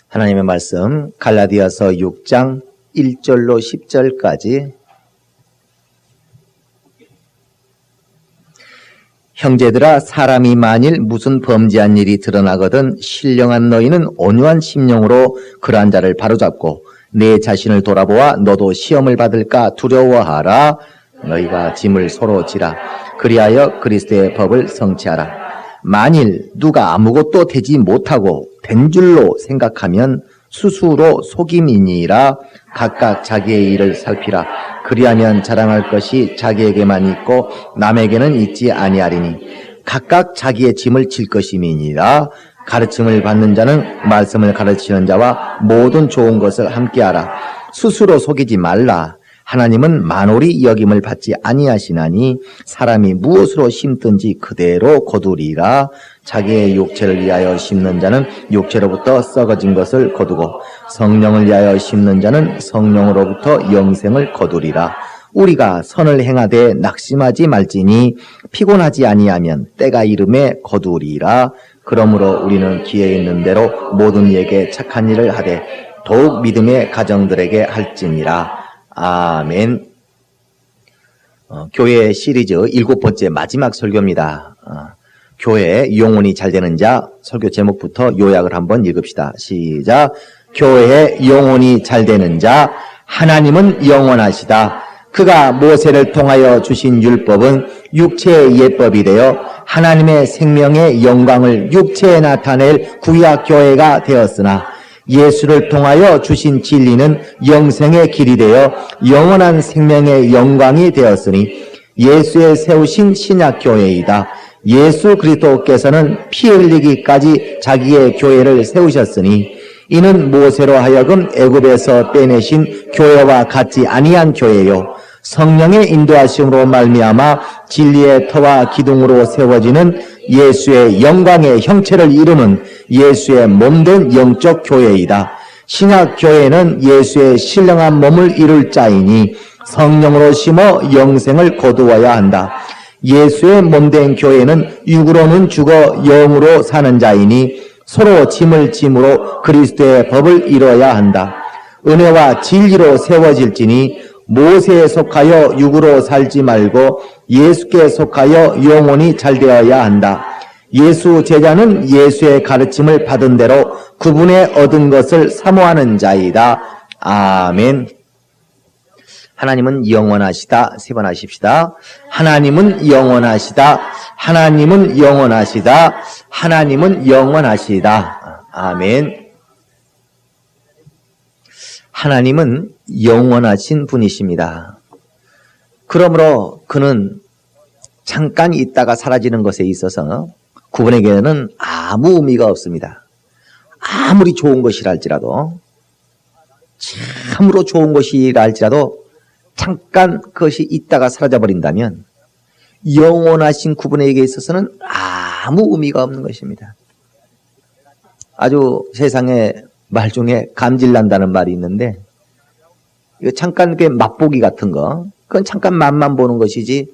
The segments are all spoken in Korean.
하나님의 말씀 갈라디아서 6장 1절로 10절까지. 형제들아, 사람이 만일 무슨 범죄한 일이 드러나거든 신령한 너희는 온유한 심령으로 그러한 자를 바로잡고 내 자신을 돌아보아 너도 시험을 받을까 두려워하라. 너희가 짐을 서로 지라. 그리하여 그리스도의 법을 성취하라. 만일 누가 아무것도 되지 못하고 된 줄로 생각하면 스스로 속임이니라. 각각 자기의 일을 살피라. 그리하면 자랑할 것이 자기에게만 있고 남에게는 있지 아니하리니 각각 자기의 짐을 질 것임이니라. 가르침을 받는 자는 말씀을 가르치는 자와 모든 좋은 것을 함께하라. 스스로 속이지 말라. 하나님은 만홀히 여김을 받지 아니하시나니 사람이 무엇으로 심든지 그대로 거두리라. 자기의 육체를 위하여 심는 자는 육체로부터 썩어진 것을 거두고 성령을 위하여 심는 자는 성령으로부터 영생을 거두리라. 우리가 선을 행하되 낙심하지 말지니 피곤하지 아니하면 때가 이름에 거두리라. 그러므로 우리는 기회 있는 대로 모든 이에게 착한 일을 하되 더욱 믿음의 가정들에게 할지니라. 아멘. 교회 시리즈 7번째 마지막 설교입니다. 교회 영혼이 잘 되는 자, 설교 제목부터 요약을 한번 읽읍시다. 시작. 교회의 영혼이 잘 되는 자, 하나님은 영원하시다. 그가 모세를 통하여 주신 율법은 육체의 예법이 되어 하나님의 생명의 영광을 육체에 나타낼 구약 교회가 되었으나 예수를 통하여 주신 진리는 영생의 길이 되어 영원한 생명의 영광이 되었으니 예수의 세우신 신약교회이다. 예수 그리스도께서는 피 흘리기까지 자기의 교회를 세우셨으니 이는 모세로 하여금 애굽에서 빼내신 교회와 같지 아니한 교회요 성령의 인도하심으로 말미암아 진리의 터와 기둥으로 세워지는 예수의 영광의 형체를 이루는 예수의 몸된 영적 교회이다. 신약 교회는 예수의 신령한 몸을 이룰 자이니 성령으로 심어 영생을 거두어야 한다. 예수의 몸된 교회는 육으로는 죽어 영으로 사는 자이니 서로 짐을 짐으로 그리스도의 법을 이루어야 한다. 은혜와 진리로 세워질지니 모세에 속하여 육으로 살지 말고 예수께 속하여 영혼이 잘 되어야 한다. 예수 제자는 예수의 가르침을 받은 대로 그분의 얻은 것을 사모하는 자이다. 아멘. 하나님은 영원하시다. 3번 하십시다. 하나님은 영원하시다. 하나님은 영원하시다. 하나님은 영원하시다. 아멘. 하나님은 영원하신 분이십니다. 그러므로 그는 잠깐 있다가 사라지는 것에 있어서 그분에게는 아무 의미가 없습니다. 아무리 좋은 것이라 할지라도, 참으로 좋은 것이라 할지라도 잠깐 그것이 있다가 사라져버린다면 영원하신 그분에게 있어서는 아무 의미가 없는 것입니다. 아주 세상에 말 중에 감질난다는 말이 있는데, 이거 잠깐 그 맛보기 같은 거, 그건 잠깐 맛만 보는 것이지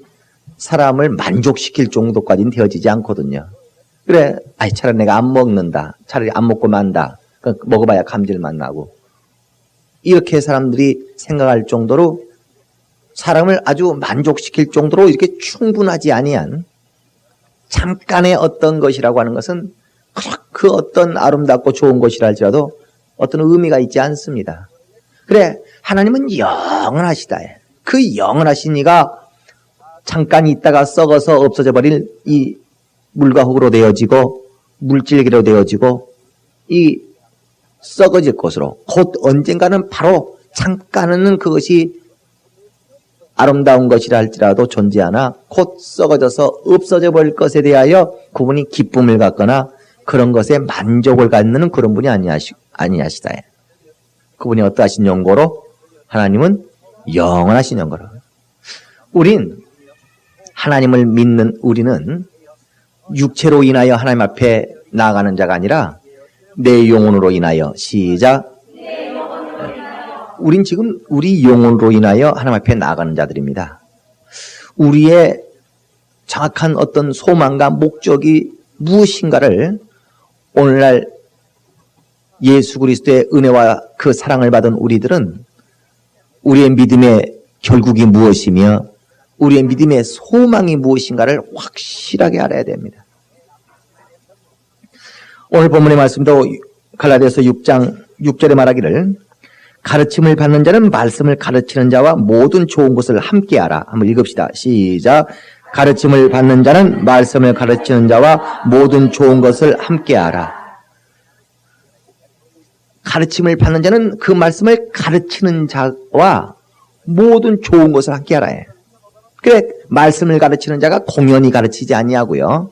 사람을 만족시킬 정도까지는 되어지지 않거든요. 그래, 차라리 내가 안 먹는다. 차라리 안 먹고 만다. 먹어봐야 감질만 나고. 이렇게 사람들이 생각할 정도로 사람을 아주 만족시킬 정도로 이렇게 충분하지 아니한 잠깐의 어떤 것이라고 하는 것은 그 어떤 아름답고 좋은 것이라 할지라도 어떤 의미가 있지 않습니다. 그래, 하나님은 영원하시다. 그 영원하신 이가 잠깐 있다가 썩어서 없어져 버릴 이 물과 흙으로 되어지고 물질기로 되어지고 이 썩어질 것으로 곧 언젠가는 바로 잠깐은 그것이 아름다운 것이라 할지라도 존재하나 곧 썩어져서 없어져 버릴 것에 대하여 그분이 기쁨을 갖거나 그런 것에 만족을 갖는 그런 분이 아니하시다. 그분이 어떠하신 연고로? 하나님은 영원하신 연고로. 우린 하나님을 믿는 우리는 육체로 인하여 하나님 앞에 나아가는 자가 아니라 내 영혼으로 인하여. 시작. 우린 지금 우리 영혼으로 인하여 하나님 앞에 나아가는 자들입니다. 우리의 정확한 어떤 소망과 목적이 무엇인가를 오늘날 예수 그리스도의 은혜와 그 사랑을 받은 우리들은 우리의 믿음의 결국이 무엇이며 우리의 믿음의 소망이 무엇인가를 확실하게 알아야 됩니다. 오늘 본문의 말씀도 갈라디아서 6장 6절에 말하기를 가르침을 받는 자는 말씀을 가르치는 자와 모든 좋은 것을 함께하라. 한번 읽읍시다. 시작. 가르침을 받는 자는 말씀을 가르치는 자와 모든 좋은 것을 함께하라. 가르침을 받는 자는 그 말씀을 가르치는 자와 모든 좋은 것을 함께하라 해. 그래, 말씀을 가르치는 자가 공연히 가르치지 아니하고요.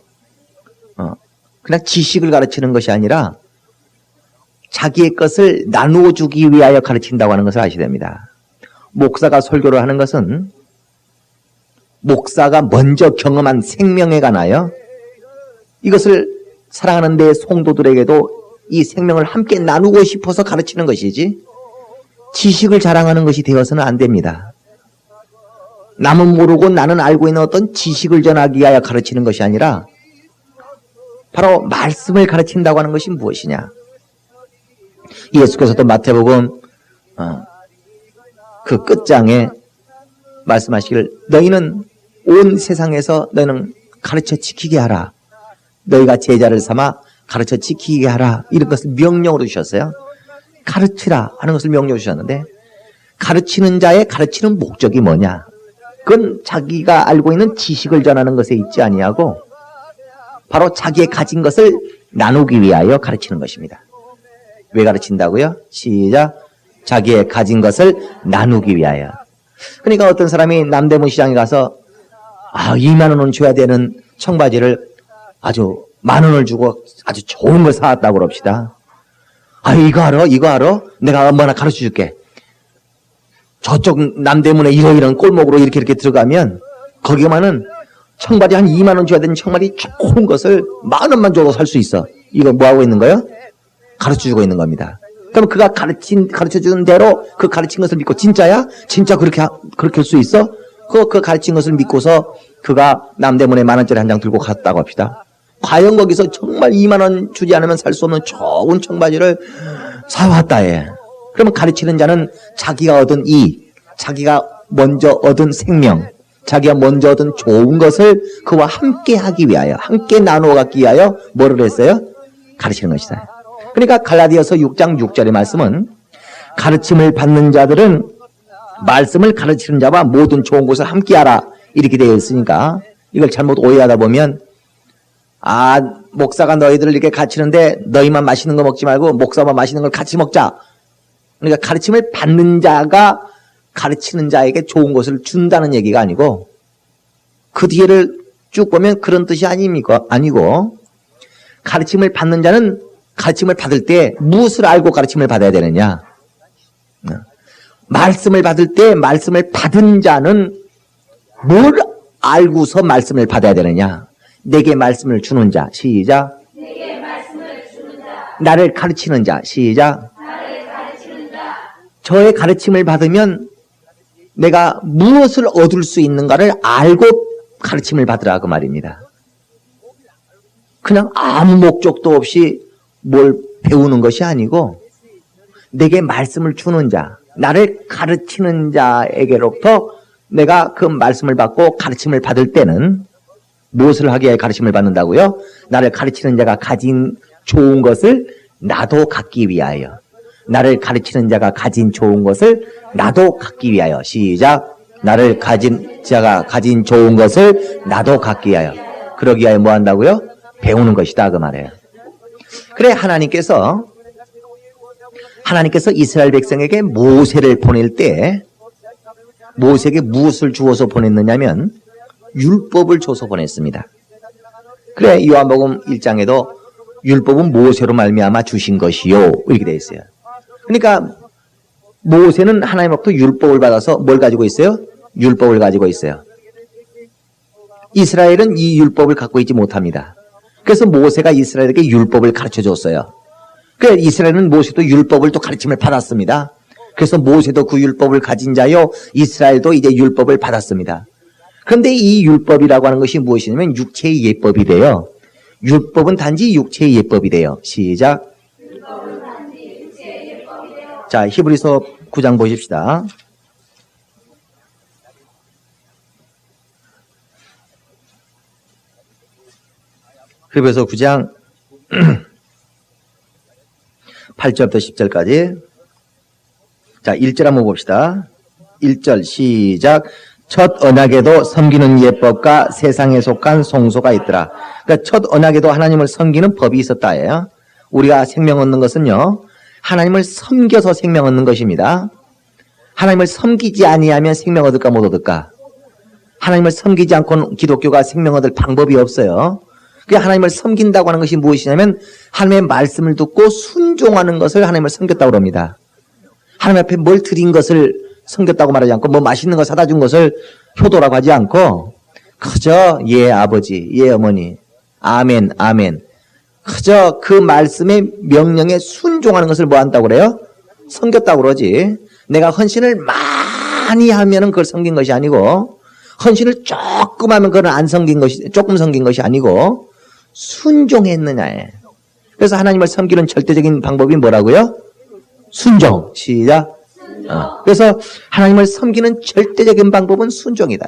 그냥 지식을 가르치는 것이 아니라 자기의 것을 나누어 주기 위하여 가르친다고 하는 것을 아셔야 됩니다. 목사가 설교를 하는 것은 목사가 먼저 경험한 생명에 관하여 이것을 사랑하는 내 성도들에게도 이 생명을 함께 나누고 싶어서 가르치는 것이지 지식을 자랑하는 것이 되어서는 안 됩니다. 남은 모르고 나는 알고 있는 어떤 지식을 전하기 위하여 가르치는 것이 아니라 바로 말씀을 가르친다고 하는 것이 무엇이냐. 예수께서도 마태복음 그 끝장에 말씀하시기를 너희는 온 세상에서 너희는 가르쳐 지키게 하라. 너희가 제자를 삼아 가르쳐 지키게 하라. 이런 것을 명령으로 주셨어요. 가르치라 하는 것을 명령으로 주셨는데 가르치는 자의 가르치는 목적이 뭐냐. 그건 자기가 알고 있는 지식을 전하는 것에 있지 아니하고 바로 자기의 가진 것을 나누기 위하여 가르치는 것입니다. 왜 가르친다고요? 시작. 자기의 가진 것을 나누기 위하여. 그러니까 어떤 사람이 남대문 시장에 가서 2만 원은 줘야 되는 청바지를 아주 10,000원을 주고 아주 좋은 걸 사왔다고 그럽시다. 이거 알아? 내가 엄마나 가르쳐 줄게. 저쪽 남대문에 이런 꼴목으로 이렇게 들어가면 거기만은 청바지 한 2만 원 줘야 되는 청바지 좋은 것을 10,000원만 줘도 살 수 있어. 이거 뭐 하고 있는 거예요? 가르쳐 주고 있는 겁니다. 그럼 그가 가르쳐 주는 대로 그 가르친 것을 믿고 진짜야? 진짜 그렇게 할 수 있어? 그 가르친 것을 믿고서 그가 남대문에 10,000원짜리 한 장 들고 갔다고 합시다. 과연 거기서 정말 2만 원 주지 않으면 살 수 없는 좋은 청바지를 사왔다 해. 그러면 가르치는 자는 자기가 얻은 자기가 먼저 얻은 생명, 자기가 먼저 얻은 좋은 것을 그와 함께 하기 위하여, 함께 나누어 갖기 위하여 뭐를 했어요? 가르치는 것이다. 그러니까 갈라디아서 6장 6절의 말씀은 가르침을 받는 자들은 말씀을 가르치는 자와 모든 좋은 것을 함께하라 이렇게 되어 있으니까 이걸 잘못 오해하다 보면 목사가 너희들을 이렇게 가르치는데 너희만 맛있는 거 먹지 말고 목사만 맛있는 걸 같이 먹자. 그러니까 가르침을 받는 자가 가르치는 자에게 좋은 것을 준다는 얘기가 아니고 그 뒤를 쭉 보면 그런 뜻이 아니고 가르침을 받는 자는 가르침을 받을 때 무엇을 알고 가르침을 받아야 되느냐. 말씀을 받을 때 말씀을 받은 자는 뭘 알고서 말씀을 받아야 되느냐. 내게 말씀을 주는 자. 시작. 내게 말씀을 주는 자. 나를 가르치는 자. 시작. 나를 가르치는 자. 저의 가르침을 받으면 내가 무엇을 얻을 수 있는가를 알고 가르침을 받으라 그 말입니다. 그냥 아무 목적도 없이 뭘 배우는 것이 아니고 내게 말씀을 주는 자, 나를 가르치는 자에게로부터 내가 그 말씀을 받고 가르침을 받을 때는 무엇을 하기에 가르침을 받는다고요? 나를 가르치는 자가 가진 좋은 것을 나도 갖기 위하여. 나를 가르치는 자가 가진 좋은 것을 나도 갖기 위하여. 시작. 나를 가진 자가 가진 좋은 것을 나도 갖기 위하여. 그러기 위하여 뭐 한다고요? 배우는 것이다 그 말이에요. 그래 하나님께서 이스라엘 백성에게 모세를 보낼 때 모세에게 무엇을 주어서 보냈느냐면 율법을 줘서 보냈습니다. 그래 요한복음 1장에도 율법은 모세로 말미암아 주신 것이요 이렇게 되어 있어요. 그러니까 모세는 하나님으로부터 율법을 받아서 뭘 가지고 있어요? 율법을 가지고 있어요. 이스라엘은 이 율법을 갖고 있지 못합니다. 그래서 모세가 이스라엘에게 율법을 가르쳐 줬어요. 그래서 이스라엘은 모세도 율법을 또 가르침을 받았습니다. 그래서 모세도 그 율법을 가진 자요, 이스라엘도 이제 율법을 받았습니다. 그런데 이 율법이라고 하는 것이 무엇이냐면 육체의 예법이 돼요. 율법은 단지 육체의 예법이 돼요. 시작. 율법은 단지 자, 히브리서 9장 보십시다. 히브리서 9장 8절부터 10절까지. 자, 1절 한번 봅시다. 1절 시작. 첫 언약에도 섬기는 예법과 세상에 속한 송소가 있더라. 그러니까 첫 언약에도 하나님을 섬기는 법이 있었다예요. 우리가 생명 얻는 것은요, 하나님을 섬겨서 생명 얻는 것입니다. 하나님을 섬기지 아니하면 생명 얻을까 못 얻을까? 하나님을 섬기지 않고는 기독교가 생명 얻을 방법이 없어요. 그 하나님을 섬긴다고 하는 것이 무엇이냐면 하나님의 말씀을 듣고 순종하는 것을 하나님을 섬겼다고 합니다. 하나님 앞에 뭘 드린 것을 섬겼다고 말하지 않고 뭐 맛있는 거 사다 준 것을 효도라고 하지 않고 그저 예 아버지, 예 어머니, 아멘, 아멘. 그저 그 말씀의 명령에 순종하는 것을 뭐 한다고 그래요? 섬겼다고 그러지. 내가 헌신을 많이 하면은 그걸 섬긴 것이 아니고 헌신을 조금 하면 그건 안 섬긴 것이, 조금 섬긴 것이 아니고 순종했느냐에. 그래서 하나님을 섬기는 절대적인 방법이 뭐라고요? 순종. 시작. 그래서 하나님을 섬기는 절대적인 방법은 순종이다.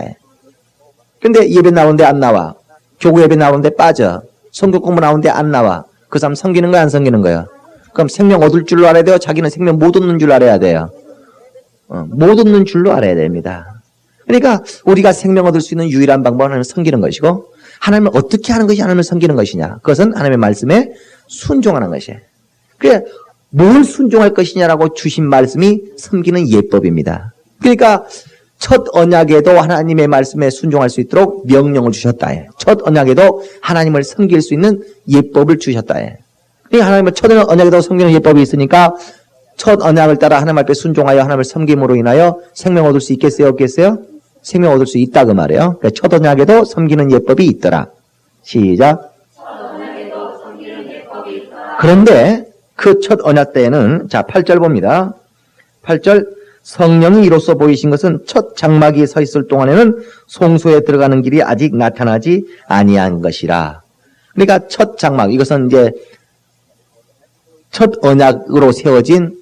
근데 예배 나오는데 안 나와. 교구 예배 나오는데 빠져. 성경 공부 나오는데 안 나와. 그 사람 섬기는 거야, 안 섬기는 거야? 그럼 생명 얻을 줄로 알아야 돼요? 자기는 생명 못 얻는 줄 알아야 돼요? 못 얻는 줄로 알아야 됩니다. 그러니까 우리가 생명 얻을 수 있는 유일한 방법은 하나님을 섬기는 것이고, 하나님을 어떻게 하는 것이 하나님을 섬기는 것이냐? 그것은 하나님의 말씀에 순종하는 것이에요. 그래, 뭘 순종할 것이냐라고 주신 말씀이 섬기는 예법입니다. 그러니까 첫 언약에도 하나님의 말씀에 순종할 수 있도록 명령을 주셨다. 첫 언약에도 하나님을 섬길 수 있는 예법을 주셨다. 그러니까 하나님은 첫 언약에도 섬기는 예법이 있으니까 첫 언약을 따라 하나님 앞에 순종하여 하나님을 섬김으로 인하여 생명 얻을 수 있겠어요? 없겠어요? 생명 얻을 수 있다 그 말이에요. 그러니까 첫 언약에도 섬기는 예법이 있더라. 시작. 첫 언약에도 섬기는 예법이 있더라. 그런데 그 첫 언약 때에는 자 8절 봅니다. 8절 성령이 이로써 보이신 것은 첫 장막이 서 있을 동안에는 송소에 들어가는 길이 아직 나타나지 아니한 것이라. 그러니까 첫 장막, 이것은 이제 첫 언약으로 세워진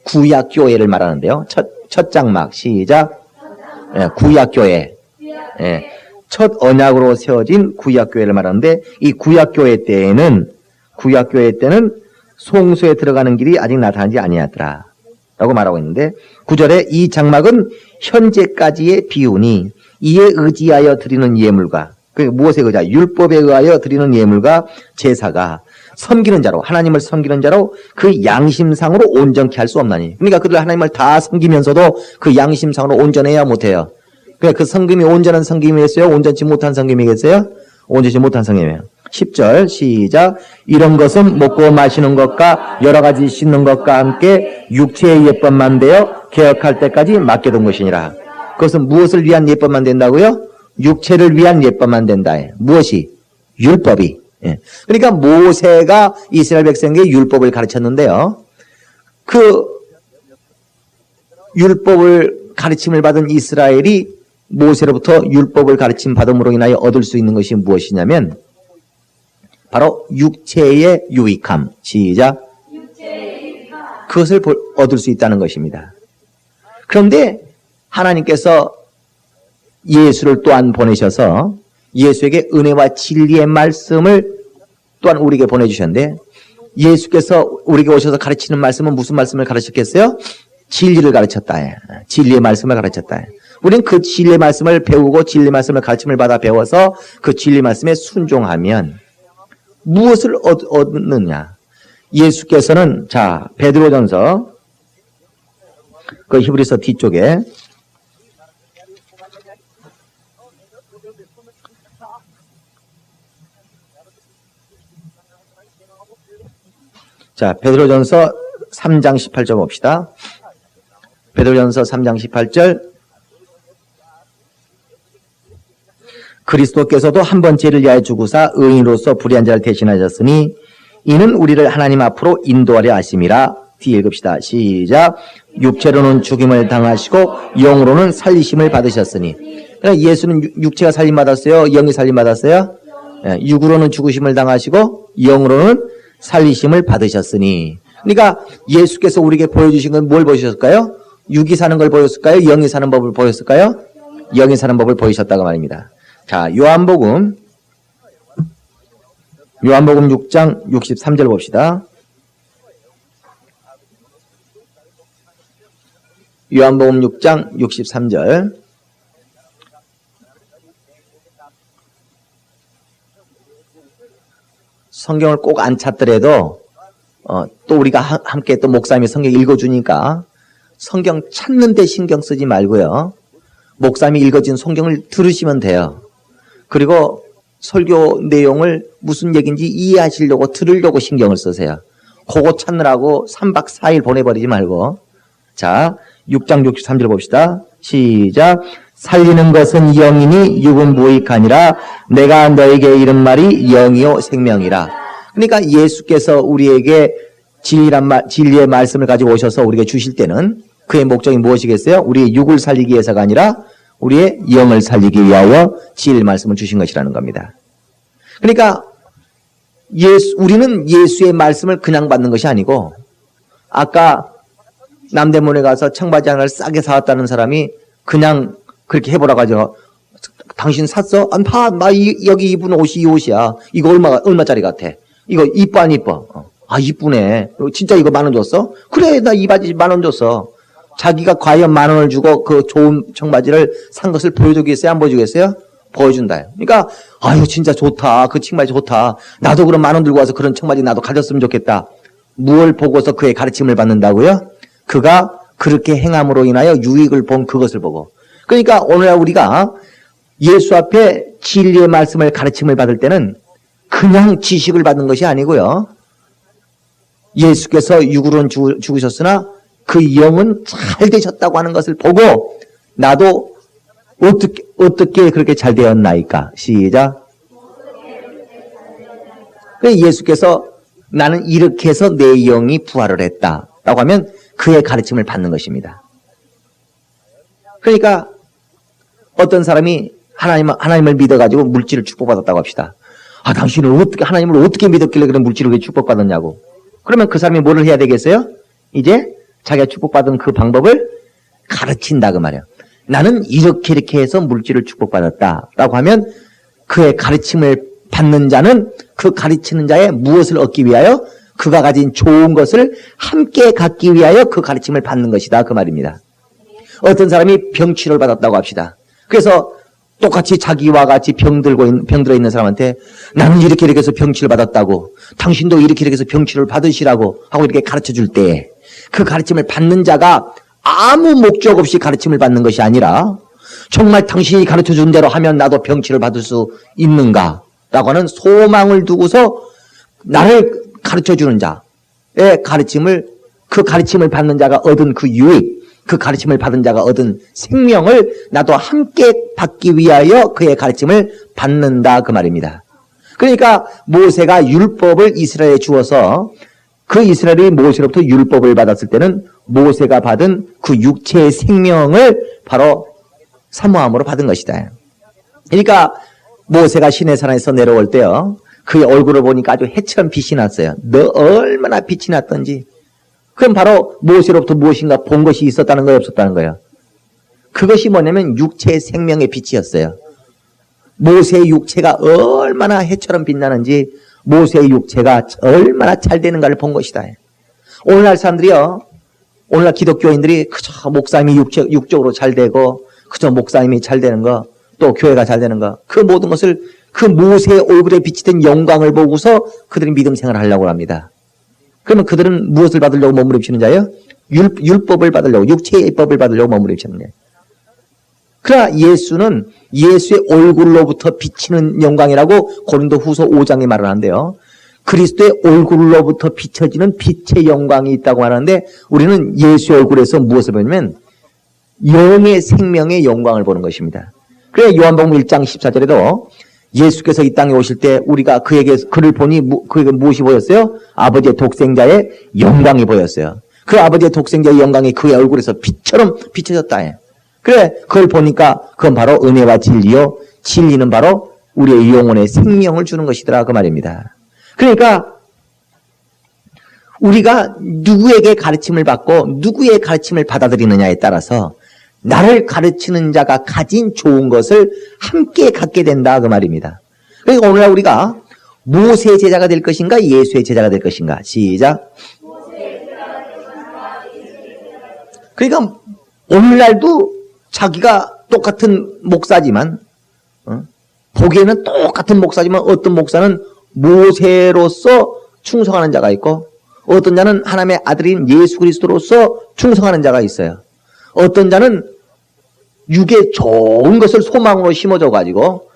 구약교회를 말하는데요. 첫 장막, 시작. 구약교회. 첫 언약으로 세워진 구약교회를 말하는데 이 구약교회 때는 송소에 들어가는 길이 아직 나타나지 아니하더라 라고 말하고 있는데 9절에 이 장막은 현재까지의 비유니 이에 의지하여 드리는 예물과 그 무엇에 의지하여 율법에 의하여 드리는 예물과 제사가 섬기는 자로 하나님을 섬기는 자로 그 양심상으로 온전케 할 수 없나니. 그러니까 그들 하나님을 다 섬기면서도 그 양심상으로 온전해야 못해요. 그러니까 그 섬김이 온전한 섬김이겠어요? 온전치 못한 섬김이겠어요? 온전치 못한 섬김이에요. 10절 시작. 이런 것은 먹고 마시는 것과 여러 가지 씻는 것과 함께 육체의 예법만 되어 개혁할 때까지 맡겨둔 것이니라. 그것은 무엇을 위한 예법만 된다고요? 육체를 위한 예법만 된다. 무엇이? 율법이. 그러니까 모세가 이스라엘 백성에게 율법을 가르쳤는데요. 그 율법을 가르침을 받은 이스라엘이 모세로부터 율법을 가르침 받음으로 인하여 얻을 수 있는 것이 무엇이냐면 바로 육체의 유익함. 시작. 그것을 얻을 수 있다는 것입니다. 그런데 하나님께서 예수를 또한 보내셔서 예수에게 은혜와 진리의 말씀을 또한 우리에게 보내주셨는데 예수께서 우리에게 오셔서 가르치는 말씀은 무슨 말씀을 가르쳤겠어요? 진리를 가르쳤다. 진리의 말씀을 가르쳤다. 우리는 그 진리의 말씀을 배우고 진리의 말씀을 가르침을 받아 배워서 그 진리의 말씀에 순종하면 무엇을 얻느냐? 예수께서는 자 베드로전서 그 히브리서 뒤쪽에 자 베드로전서 3장 18절 봅시다. 베드로전서 3장 18절 그리스도께서도 한 번 죄를 위하여 죽으사 의인으로서 불의한 자를 대신하셨으니 이는 우리를 하나님 앞으로 인도하려 하심이라. 뒤에 읽읍시다. 시작. 육체로는 죽임을 당하시고 영으로는 살리심을 받으셨으니. 그러니까 예수는 육체가 살림받았어요? 영이 살림받았어요? 육으로는 죽으심을 당하시고 영으로는 살리심을 받으셨으니. 그러니까 예수께서 우리에게 보여주신 건 뭘 보여주셨을까요? 육이 사는 걸 보였을까요? 영이 사는 법을 보였을까요? 영이 사는 법을 보이셨다고 말입니다. 자, 요한복음 6장 63절 봅시다. 요한복음 6장 63절. 성경을 꼭 안 찾더라도 또 우리가 함께 또 목사님이 성경 읽어주니까 성경 찾는 데 신경 쓰지 말고요. 목사님이 읽어준 성경을 들으시면 돼요. 그리고 설교 내용을 무슨 얘기인지 이해하시려고 들으려고 신경을 쓰세요. 그거 찾느라고 3박 4일 보내버리지 말고. 자, 6장 63절 봅시다. 시작. 살리는 것은 영이니 육은 무익하니라. 내가 너에게 이른 말이 영이요 생명이라. 그러니까 예수께서 우리에게 진리의 말씀을 가지고 오셔서 우리에게 주실 때는 그의 목적이 무엇이겠어요? 우리의 육을 살리기 위해서가 아니라 우리의 영을 살리기 위하여 진리의 말씀을 주신 것이라는 겁니다. 그러니까 우리는 예수의 말씀을 그냥 받는 것이 아니고, 아까 남대문에 가서 청바지 하나를 싸게 사왔다는 사람이 그냥 그렇게 해보라고 하죠. 당신 샀어? 여기 입은 옷이 이 옷이야. 이거 얼마짜리 같아? 이거 이뻐 안 이뻐? 아, 이쁘네. 진짜 이거 10,000원 줬어? 그래, 나 이 바지 10,000원 줬어. 자기가 과연 10,000원을 주고 그 좋은 청바지를 산 것을 보여주겠어요? 안 보여주겠어요? 보여준다. 그러니까, 이거 진짜 좋다. 그 청바지 좋다. 나도 그럼 10,000원 들고 와서 그런 청바지 나도 가졌으면 좋겠다. 무엇을 보고서 그의 가르침을 받는다고요? 그가 그렇게 행함으로 인하여 유익을 본 그것을 보고. 그러니까 오늘날 우리가 예수 앞에 진리의 말씀을 가르침을 받을 때는 그냥 지식을 받는 것이 아니고요. 예수께서 육으로는 죽으셨으나 그 영은 잘 되셨다고 하는 것을 보고 나도 어떻게 그렇게 잘 되었나이까? 시작. 예수께서 나는 이렇게 해서 내 영이 부활을 했다라고 하면 그의 가르침을 받는 것입니다. 그러니까 어떤 사람이 하나님을 믿어가지고 물질을 축복받았다고 합시다. 당신은 하나님을 어떻게 믿었길래 그런 물질을 왜 축복받았냐고. 그러면 그 사람이 뭐를 해야 되겠어요? 이제 자기가 축복받은 그 방법을 가르친다 그 말이에요. 나는 이렇게 해서 물질을 축복받았다라고 하면 그의 가르침을 받는 자는 그 가르치는 자의 무엇을 얻기 위하여? 그가 가진 좋은 것을 함께 갖기 위하여 그 가르침을 받는 것이다 그 말입니다. 어떤 사람이 병치료를 받았다고 합시다. 그래서 똑같이 자기와 같이 병들어 있는 사람한테 나는 이렇게 해서 병치료를 받았다고, 당신도 이렇게 해서 병치료를 받으시라고 하고 이렇게 가르쳐 줄 때 그 가르침을 받는 자가 아무 목적 없이 가르침을 받는 것이 아니라 정말 당신이 가르쳐 준 대로 하면 나도 병치료를 받을 수 있는가 라고 하는 소망을 두고서 나를 가르쳐 주는 자의 가르침을, 그 가르침을 받는 자가 얻은 그 유익, 그 가르침을 받은 자가 얻은 생명을 나도 함께 받기 위하여 그의 가르침을 받는다 그 말입니다. 그러니까 모세가 율법을 이스라엘에 주어서 그 이스라엘이 모세로부터 율법을 받았을 때는 모세가 받은 그 육체의 생명을 바로 사모함으로 받은 것이다. 그러니까 모세가 시내산에서 내려올 때요, 그의 얼굴을 보니까 아주 해처럼 빛이 났어요. 너 얼마나 빛이 났던지. 그럼 바로 모세로부터 무엇인가 본 것이 있었다는 거예요, 없었다는 거예요? 그것이 뭐냐면 육체의 생명의 빛이었어요. 모세의 육체가 얼마나 해처럼 빛나는지, 모세의 육체가 얼마나 잘 되는가를 본 것이다. 오늘날 사람들이요, 오늘날 기독교인들이 그저 목사님이 육적으로 잘 되고, 그저 목사님이 잘 되는 거, 또 교회가 잘 되는 거, 그 모든 것을 그 모세의 얼굴에 비치던 영광을 보고서 그들이 믿음 생활을 하려고 합니다. 그러면 그들은 무엇을 받으려고 몸부림치는 자예요? 율법을 받으려고, 육체의 법을 받으려고 몸부림치는 거예요. 그러나 예수는 예수의 얼굴로부터 비치는 영광이라고 고린도후서 5장에 말을 하는데요. 그리스도의 얼굴로부터 비춰지는 빛의 영광이 있다고 하는데 우리는 예수의 얼굴에서 무엇을 보냐면 영의 생명의 영광을 보는 것입니다. 그래 요한복음 1장 14절에도 예수께서 이 땅에 오실 때 우리가 그를 보니 그에게 무엇이 보였어요? 아버지의 독생자의 영광이 보였어요. 그 아버지의 독생자의 영광이 그의 얼굴에서 빛처럼 비춰졌다. 그래 그걸 보니까 그건 바로 은혜와 진리요, 진리는 바로 우리의 영혼의 생명을 주는 것이더라 그 말입니다. 그러니까 우리가 누구에게 가르침을 받고 누구의 가르침을 받아들이느냐에 따라서 나를 가르치는 자가 가진 좋은 것을 함께 갖게 된다 그 말입니다. 그러니까 오늘날 우리가 모세의 제자가 될 것인가 예수의 제자가 될 것인가. 시작. 그러니까 오늘날도 자기가 똑같은 목사지만 보기에는 똑같은 목사지만 어떤 목사는 모세로서 충성하는 자가 있고 어떤 자는 하나님의 아들인 예수 그리스도로서 충성하는 자가 있어요. 어떤 자는 육의 좋은 것을 소망으로 심어줘가지고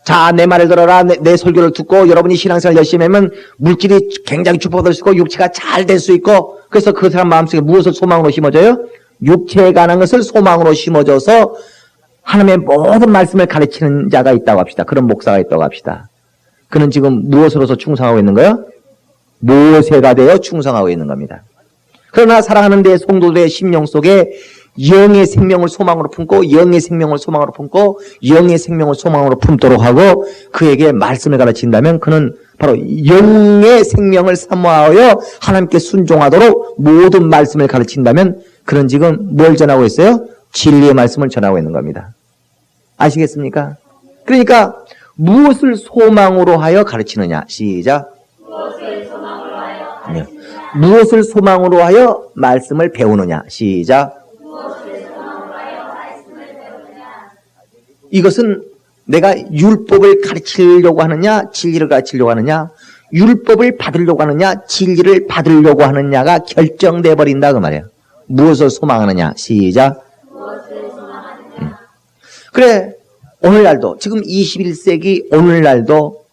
자, 내 말을 들어라. 내 설교를 듣고 여러분이 신앙생활 열심히 하면 물질이 굉장히 축복될 수 있고 육체가 잘 될 수 있고 그래서 그 사람 마음속에 무엇을 소망으로 심어줘요? 육체에 관한 것을 소망으로 심어줘서 하나님의 모든 말씀을 가르치는 자가 있다고 합시다. 그런 목사가 있다고 합시다. 그는 지금 무엇으로서 충성하고 있는 거예요? 모세가 되어 충성하고 있는 겁니다. 그러나 사랑하는 내 성도들의 심령 속에 영의 생명을 소망으로 품고 영의 생명을 소망으로 품고 영의 생명을 소망으로 품도록 하고 그에게 말씀을 가르친다면 그는 바로 영의 생명을 사모하여 하나님께 순종하도록 모든 말씀을 가르친다면 그는 지금 뭘 전하고 있어요? 진리의 말씀을 전하고 있는 겁니다. 아시겠습니까? 그러니까 무엇을 소망으로 하여 가르치느냐. 시작. 무엇을 소망으로 하여 네. 무엇을 소망으로 하여 말씀을 배우느냐. 시작. 무엇을 소망으로 하여 말씀을 배우느냐. 이것은 내가 율법을 가르치려고 하느냐 진리를 가르치려고 하느냐 율법을 받으려고 하느냐 진리를 받으려고 하느냐가 결정돼 버린다 그 말이에요. 무엇을 소망하느냐. 시작. 무엇을 소망하느냐. 그래 오늘날도 지금 21세기 오늘날도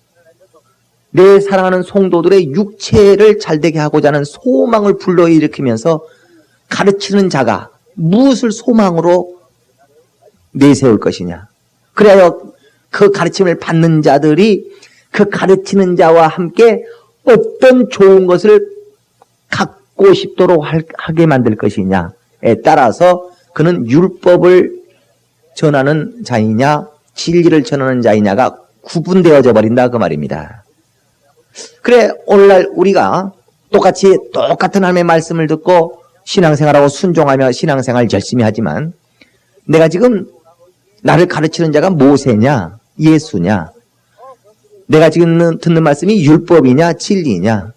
내 사랑하는 성도들의 육체를 잘되게 하고자 하는 소망을 불러일으키면서 가르치는 자가 무엇을 소망으로 내세울 것이냐. 그래야 그 가르침을 받는 자들이 그 가르치는 자와 함께 어떤 좋은 것을 갖고 싶도록 하게 만들 것이냐에 따라서 그는 율법을 전하는 자이냐 진리를 전하는 자이냐가 구분되어져 버린다 그 말입니다. 그래 오늘날 우리가 똑같은 하나님의 말씀을 듣고 신앙생활하고 순종하며 신앙생활 열심히 하지만 내가 지금 나를 가르치는 자가 모세냐 예수냐 내가 지금 듣는 말씀이 율법이냐 진리냐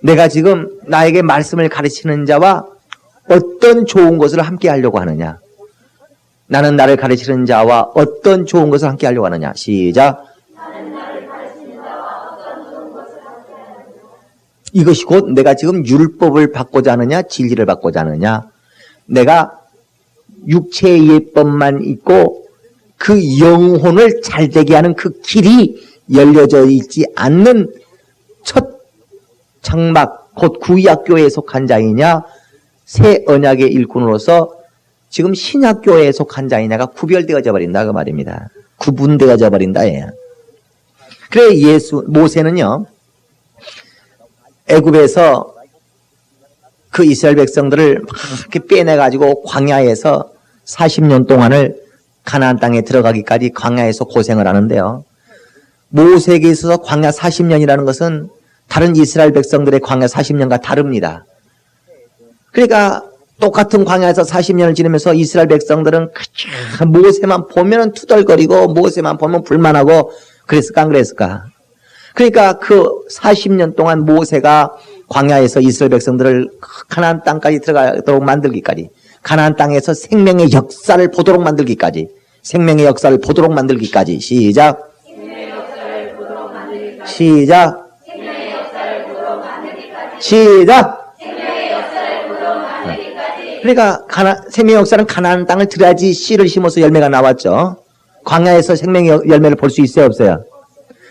내가 지금 나에게 말씀을 가르치는 자와 어떤 좋은 것을 함께 하려고 하느냐 나는 나를 가르치는 자와 어떤 좋은 것을 함께 하려고 하느냐. 시작. 나는 나를 가르치는 자와 어떤 좋은 것을 함께 하느냐. 이것이 곧 내가 지금 율법을 받고자 하느냐 진리를 받고자 하느냐 내가 육체의 예법만 있고 그 영혼을 잘되게 하는 그 길이 열려져 있지 않는 첫 장막 곧 구약교회에 속한 자이냐 새 언약의 일꾼으로서 지금 신약교회에 속한 자이냐가 구별되어져 버린다 그 말입니다. 구분되어져 버린다. 예. 그래 모세는요 애굽에서 그 이스라엘 백성들을 막 이렇게 빼내가지고 광야에서 40년 동안을 가나안 땅에 들어가기까지 광야에서 고생을 하는데요. 모세에게 있어서 광야 40년이라는 것은 다른 이스라엘 백성들의 광야 40년과 다릅니다. 그러니까 똑같은 광야에서 40년을 지내면서 이스라엘 백성들은 그저 모세만 보면 투덜거리고 모세만 보면 불만하고 그랬을까 안 그랬을까? 그러니까 그 40년 동안 모세가 광야에서 이스라엘 백성들을 가나안 땅까지 들어가도록 만들기까지 가나안 땅에서 생명의 역사를 보도록 만들기까지 생명의 역사를 보도록 만들기까지 시작 생명의 역사를 보도록 만들기까지 시작 생명의 역사를 보도록 만들기까지 시작 생명의 역사를 보도록 만들기까지. 그러니까 생명의 역사는 가나안 땅을 들어야지 씨를 심어서 열매가 나왔죠. 광야에서 생명의 열매를 볼 수 있어요 없어요?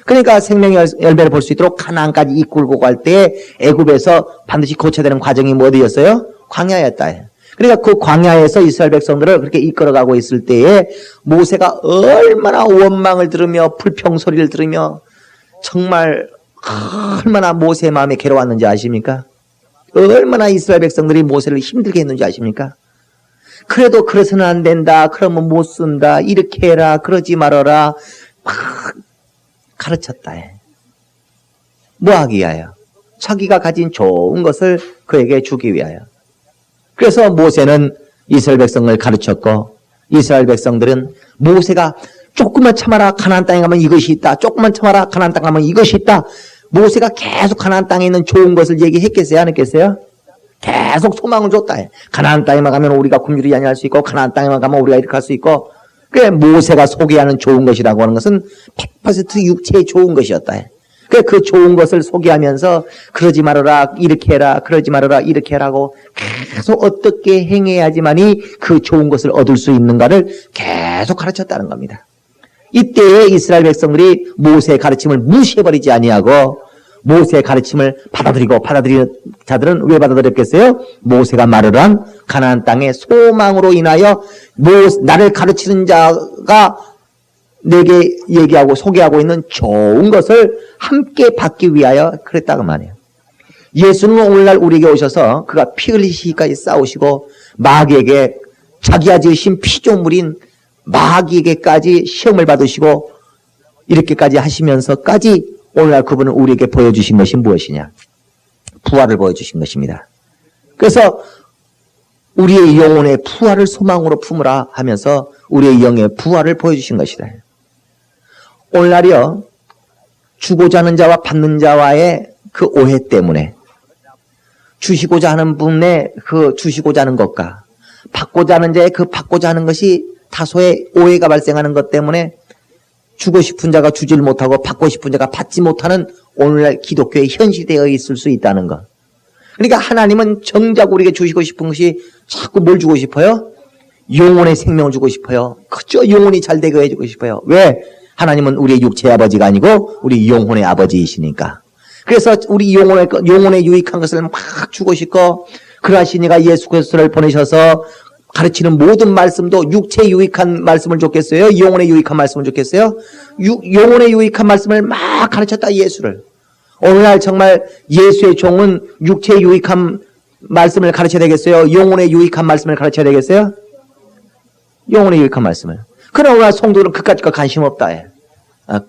그러니까 생명의 열매를 볼 수 있도록 가나안까지 이끌고 갈 때 애굽에서 반드시 거쳐야 되는 과정이 어디였어요? 광야였다. 그러니까 그 광야에서 이스라엘 백성들을 그렇게 이끌어가고 있을 때에 모세가 얼마나 원망을 들으며 불평소리를 들으며 정말 얼마나 모세의 마음에 괴로웠는지 아십니까? 얼마나 이스라엘 백성들이 모세를 힘들게 했는지 아십니까? 그래도 그래서는 안 된다. 그러면 못 쓴다. 이렇게 해라. 그러지 말아라. 막 가르쳤다. 뭐 하기 위하여? 자기가 가진 좋은 것을 그에게 주기 위하여. 그래서 모세는 이스라엘 백성을 가르쳤고 이스라엘 백성들은 모세가 조금만 참아라 가나안 땅에 가면 이것이 있다. 조금만 참아라 가나안 땅에 가면 이것이 있다. 모세가 계속 가나안 땅에 있는 좋은 것을 얘기했겠어요? 안 했겠어요? 계속 소망을 줬다. 가나안 땅에만 가면 우리가 굶주리지 아니할 수 있고 가나안 땅에만 가면 우리가 이렇게 할 수 있고 그래 모세가 소개하는 좋은 것이라고 하는 것은 100% 육체의 좋은 것이었다. 그 좋은 것을 소개하면서 그러지 말아라 이렇게 해라 그러지 말아라 이렇게 해라고 계속 어떻게 행해야지만이 그 좋은 것을 얻을 수 있는가를 계속 가르쳤다는 겁니다. 이때에 이스라엘 백성들이 모세의 가르침을 무시해버리지 아니하고 모세의 가르침을 받아들이는 자들은 왜 받아들였겠어요? 모세가 말을 한 가나안 땅의 소망으로 인하여 나를 가르치는 자가 내게 얘기하고 소개하고 있는 좋은 것을 함께 받기 위하여 그랬다고 말이에요. 예수는 오늘날 우리에게 오셔서 그가 피 흘리시기까지 싸우시고 마귀에게 자기가 지으신 피조물인 마귀에게까지 시험을 받으시고 이렇게까지 하시면서까지 오늘날 그분은 우리에게 보여주신 것이 무엇이냐? 부활을 보여주신 것입니다. 그래서 우리의 영혼의 부활을 소망으로 품으라 하면서 우리의 영의 부활을 보여주신 것이다. 오늘날이요, 주고자 하는 자와 받는 자와의 그 오해 때문에 주시고자 하는 분의 그 주시고자 하는 것과 받고자 하는 자의 그 받고자 하는 것이 다소의 오해가 발생하는 것 때문에 주고 싶은 자가 주지를 못하고 받고 싶은 자가 받지 못하는 오늘날 기독교의 현실되어 있을 수 있다는 것. 그러니까 하나님은 정작 우리에게 주시고 싶은 것이 자꾸 뭘 주고 싶어요? 영혼의 생명을 주고 싶어요. 그저 영혼이 잘 되게 해주고 싶어요. 왜? 하나님은 우리의 육체의 아버지가 아니고 우리 영혼의 아버지이시니까. 그래서 우리 영혼의 유익한 것을 막 주고 싶고 그러하시니가 예수 그리스도를 보내셔서 가르치는 모든 말씀도 육체에 유익한 말씀을 줬겠어요? 영혼에 유익한 말씀을 줬겠어요? 영혼에 유익한 말씀을 막 가르쳤다 예수를. 오늘날 정말 예수의 종은 육체에 유익한 말씀을 가르쳐야 되겠어요? 영혼에 유익한 말씀을 가르쳐야 되겠어요? 영혼에 유익한 말씀을. 그러나 오늘날 성도들은 그까짓 거 관심 없다 해.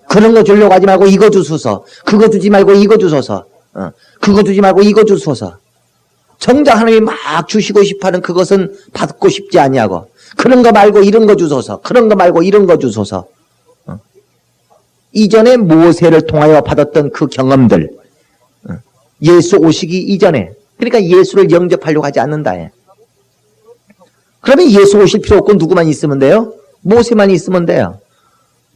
그런 거 주려고 하지 말고 이거 주소서. 그거 주지 말고 이거 주소서. 그거 주지 말고 이거 주소서. 정작 하나님이 막 주시고 싶어하는 그것은 받고 싶지 아니하고 그런 거 말고 이런 거 주소서. 그런 거 말고 이런 거 주소서. 이전에 모세를 통하여 받았던 그 경험들 예수 오시기 이전에 그러니까 예수를 영접하려고 하지 않는다 해. 그러면 예수 오실 필요 없고 누구만 있으면 돼요? 모세만 있으면 돼요.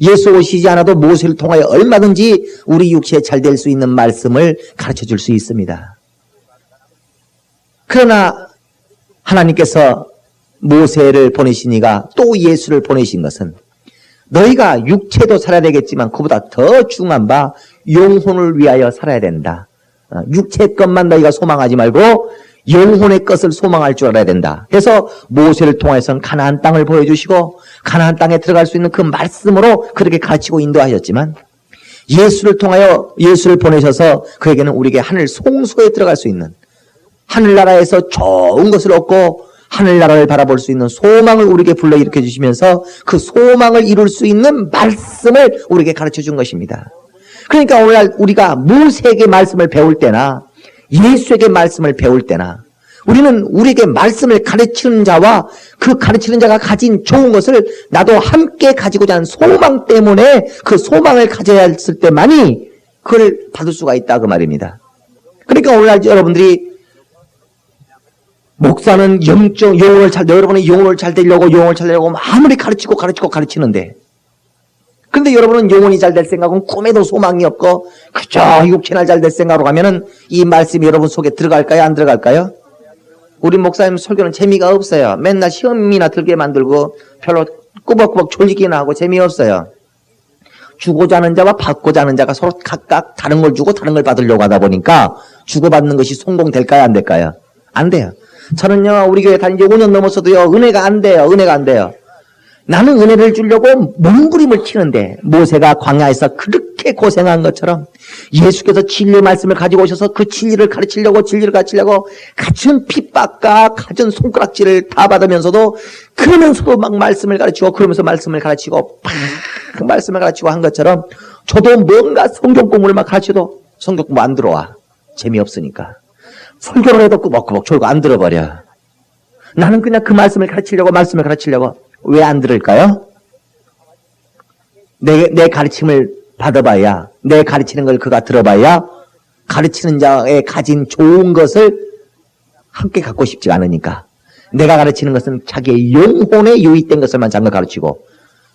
예수 오시지 않아도 모세를 통하여 얼마든지 우리 육체에 잘 될 수 있는 말씀을 가르쳐 줄 수 있습니다. 그러나 하나님께서 모세를 보내시니가 또 예수를 보내신 것은 너희가 육체도 살아야 되겠지만 그보다 더 중요한 바 영혼을 위하여 살아야 된다. 육체 것만 너희가 소망하지 말고 영혼의 것을 소망할 줄 알아야 된다. 그래서 모세를 통해서는 가나안 땅을 보여주시고 가나안 땅에 들어갈 수 있는 그 말씀으로 그렇게 가르치고 인도하셨지만 예수를 통하여 예수를 보내셔서 그에게는 우리에게 하늘 송소에 들어갈 수 있는 하늘나라에서 좋은 것을 얻고 하늘나라를 바라볼 수 있는 소망을 우리에게 불러일으켜 주시면서 그 소망을 이룰 수 있는 말씀을 우리에게 가르쳐 준 것입니다. 그러니까 오늘날 우리가 모세에게 말씀을 배울 때나 예수에게 말씀을 배울 때나 우리는 우리에게 말씀을 가르치는 자와 그 가르치는 자가 가진 좋은 것을 나도 함께 가지고자 하는 소망 때문에 그 소망을 가져야 했을 때만이 그걸 받을 수가 있다 그 말입니다. 그러니까 오늘날 여러분들이 목사는 여러분의 영혼을 잘 되려고 아무리 가르치는데 근데 여러분은 영혼이 잘 될 생각은 꿈에도 소망이 없고 그저 육체나 잘 될 생각으로 가면은 이 말씀이 여러분 속에 들어갈까요? 안 들어갈까요? 우리 목사님 설교는 재미가 없어요. 맨날 시험이나 들게 만들고 별로 꾸벅꾸벅 졸리기나 하고 재미없어요. 주고자 하는 자와 받고자 하는 자가 서로 각각 다른 걸 주고 다른 걸 받으려고 하다 보니까 주고받는 것이 성공될까요? 안 될까요? 안 돼요. 저는요 우리 교회 다닌 지 5년 넘었어도요 은혜가 안 돼요. 나는 은혜를 주려고 몸부림을 치는데 모세가 광야에서 그렇게 고생한 것처럼 예수께서 진리의 말씀을 가지고 오셔서 그 진리를 가르치려고 갖춘 핍박과 갖은 손가락질을 다 받으면서도 그러면서도 막 말씀을 가르치고 말씀을 가르치고 한 것처럼 저도 뭔가 성경 공부를 막 가르쳐도 성경 공부 안 들어와. 재미없으니까. 설교를 해도 꾸벅꾸벅 졸고 안 들어버려. 나는 그냥 그 말씀을 가르치려고 왜 안 들을까요? 내 가르침을 받아봐야, 내 가르치는 걸 그가 들어봐야 가르치는 자의 가진 좋은 것을 함께 갖고 싶지 않으니까. 내가 가르치는 것은 자기의 영혼에 유익된 것을만 잠깐 가르치고,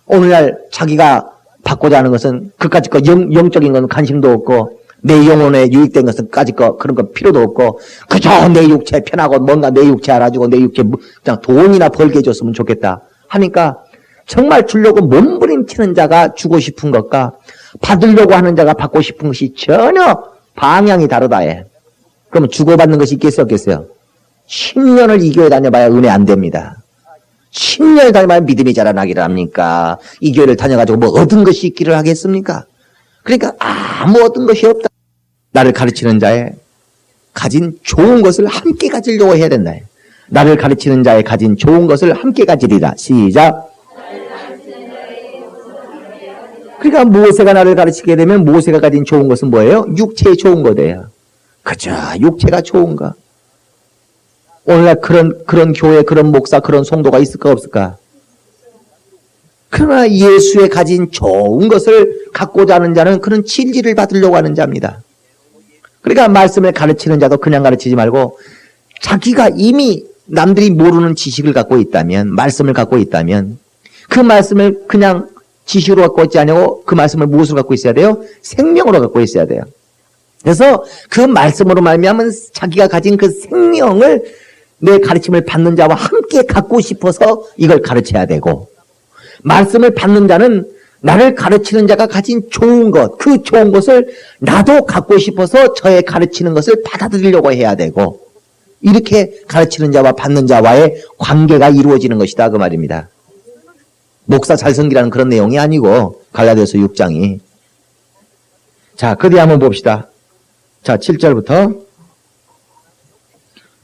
오늘날 자기가 받고자 하는 것은 그까짓 거 영적인 건 관심도 없고, 내 영혼에 유익된 것은 그까짓 거 그런 거 필요도 없고, 그저 내 육체 편하고 뭔가 내 육체 알아주고 내 육체 그냥 돈이나 벌게 해줬으면 좋겠다 하니까, 정말 주려고 몸부림치는 자가 주고 싶은 것과 받으려고 하는 자가 받고 싶은 것이 전혀 방향이 다르다 해. 그러면 주고받는 것이 있겠어 없겠어요? 10년을 이 교회 다녀봐야 은혜 안 됩니다. 10년을 다녀봐야 믿음이 자라나기를 합니까? 이 교회를 다녀가지고 뭐 얻은 것이 있기를 하겠습니까? 그러니까 아무 얻은 것이 없다. 나를 가르치는 자의 가진 좋은 것을 함께 가지려고 해야 된다. 나를 가르치는 자의 가진 좋은 것을 함께 가지리라. 시작. 그러니까 모세가 나를 가르치게 되면 모세가 가진 좋은 것은 뭐예요? 육체의 좋은 거예요. 그죠? 육체가 좋은가? 오늘날 그런 교회, 그런 목사, 그런 성도가 있을까 없을까? 그러나 예수의 가진 좋은 것을 갖고자 하는 자는 그런 진리를 받으려고 하는 자입니다. 그러니까 말씀을 가르치는 자도 그냥 가르치지 말고 자기가 이미 남들이 모르는 지식을 갖고 있다면, 말씀을 갖고 있다면 그 말씀을 그냥 지식으로 갖고 있지 않고 그 말씀을 무엇으로 갖고 있어야 돼요? 생명으로 갖고 있어야 돼요. 그래서 그 말씀으로 말미암은 자기가 가진 그 생명을 내 가르침을 받는 자와 함께 갖고 싶어서 이걸 가르쳐야 되고, 말씀을 받는 자는 나를 가르치는 자가 가진 좋은 것, 그 좋은 것을 나도 갖고 싶어서 저의 가르치는 것을 받아들이려고 해야 되고, 이렇게 가르치는 자와 받는 자와의 관계가 이루어지는 것이다 그 말입니다. 목사 잘 섬기라는 그런 내용이 아니고, 갈라디아서 6장이. 자, 그 뒤에 한번 봅시다. 자, 7절부터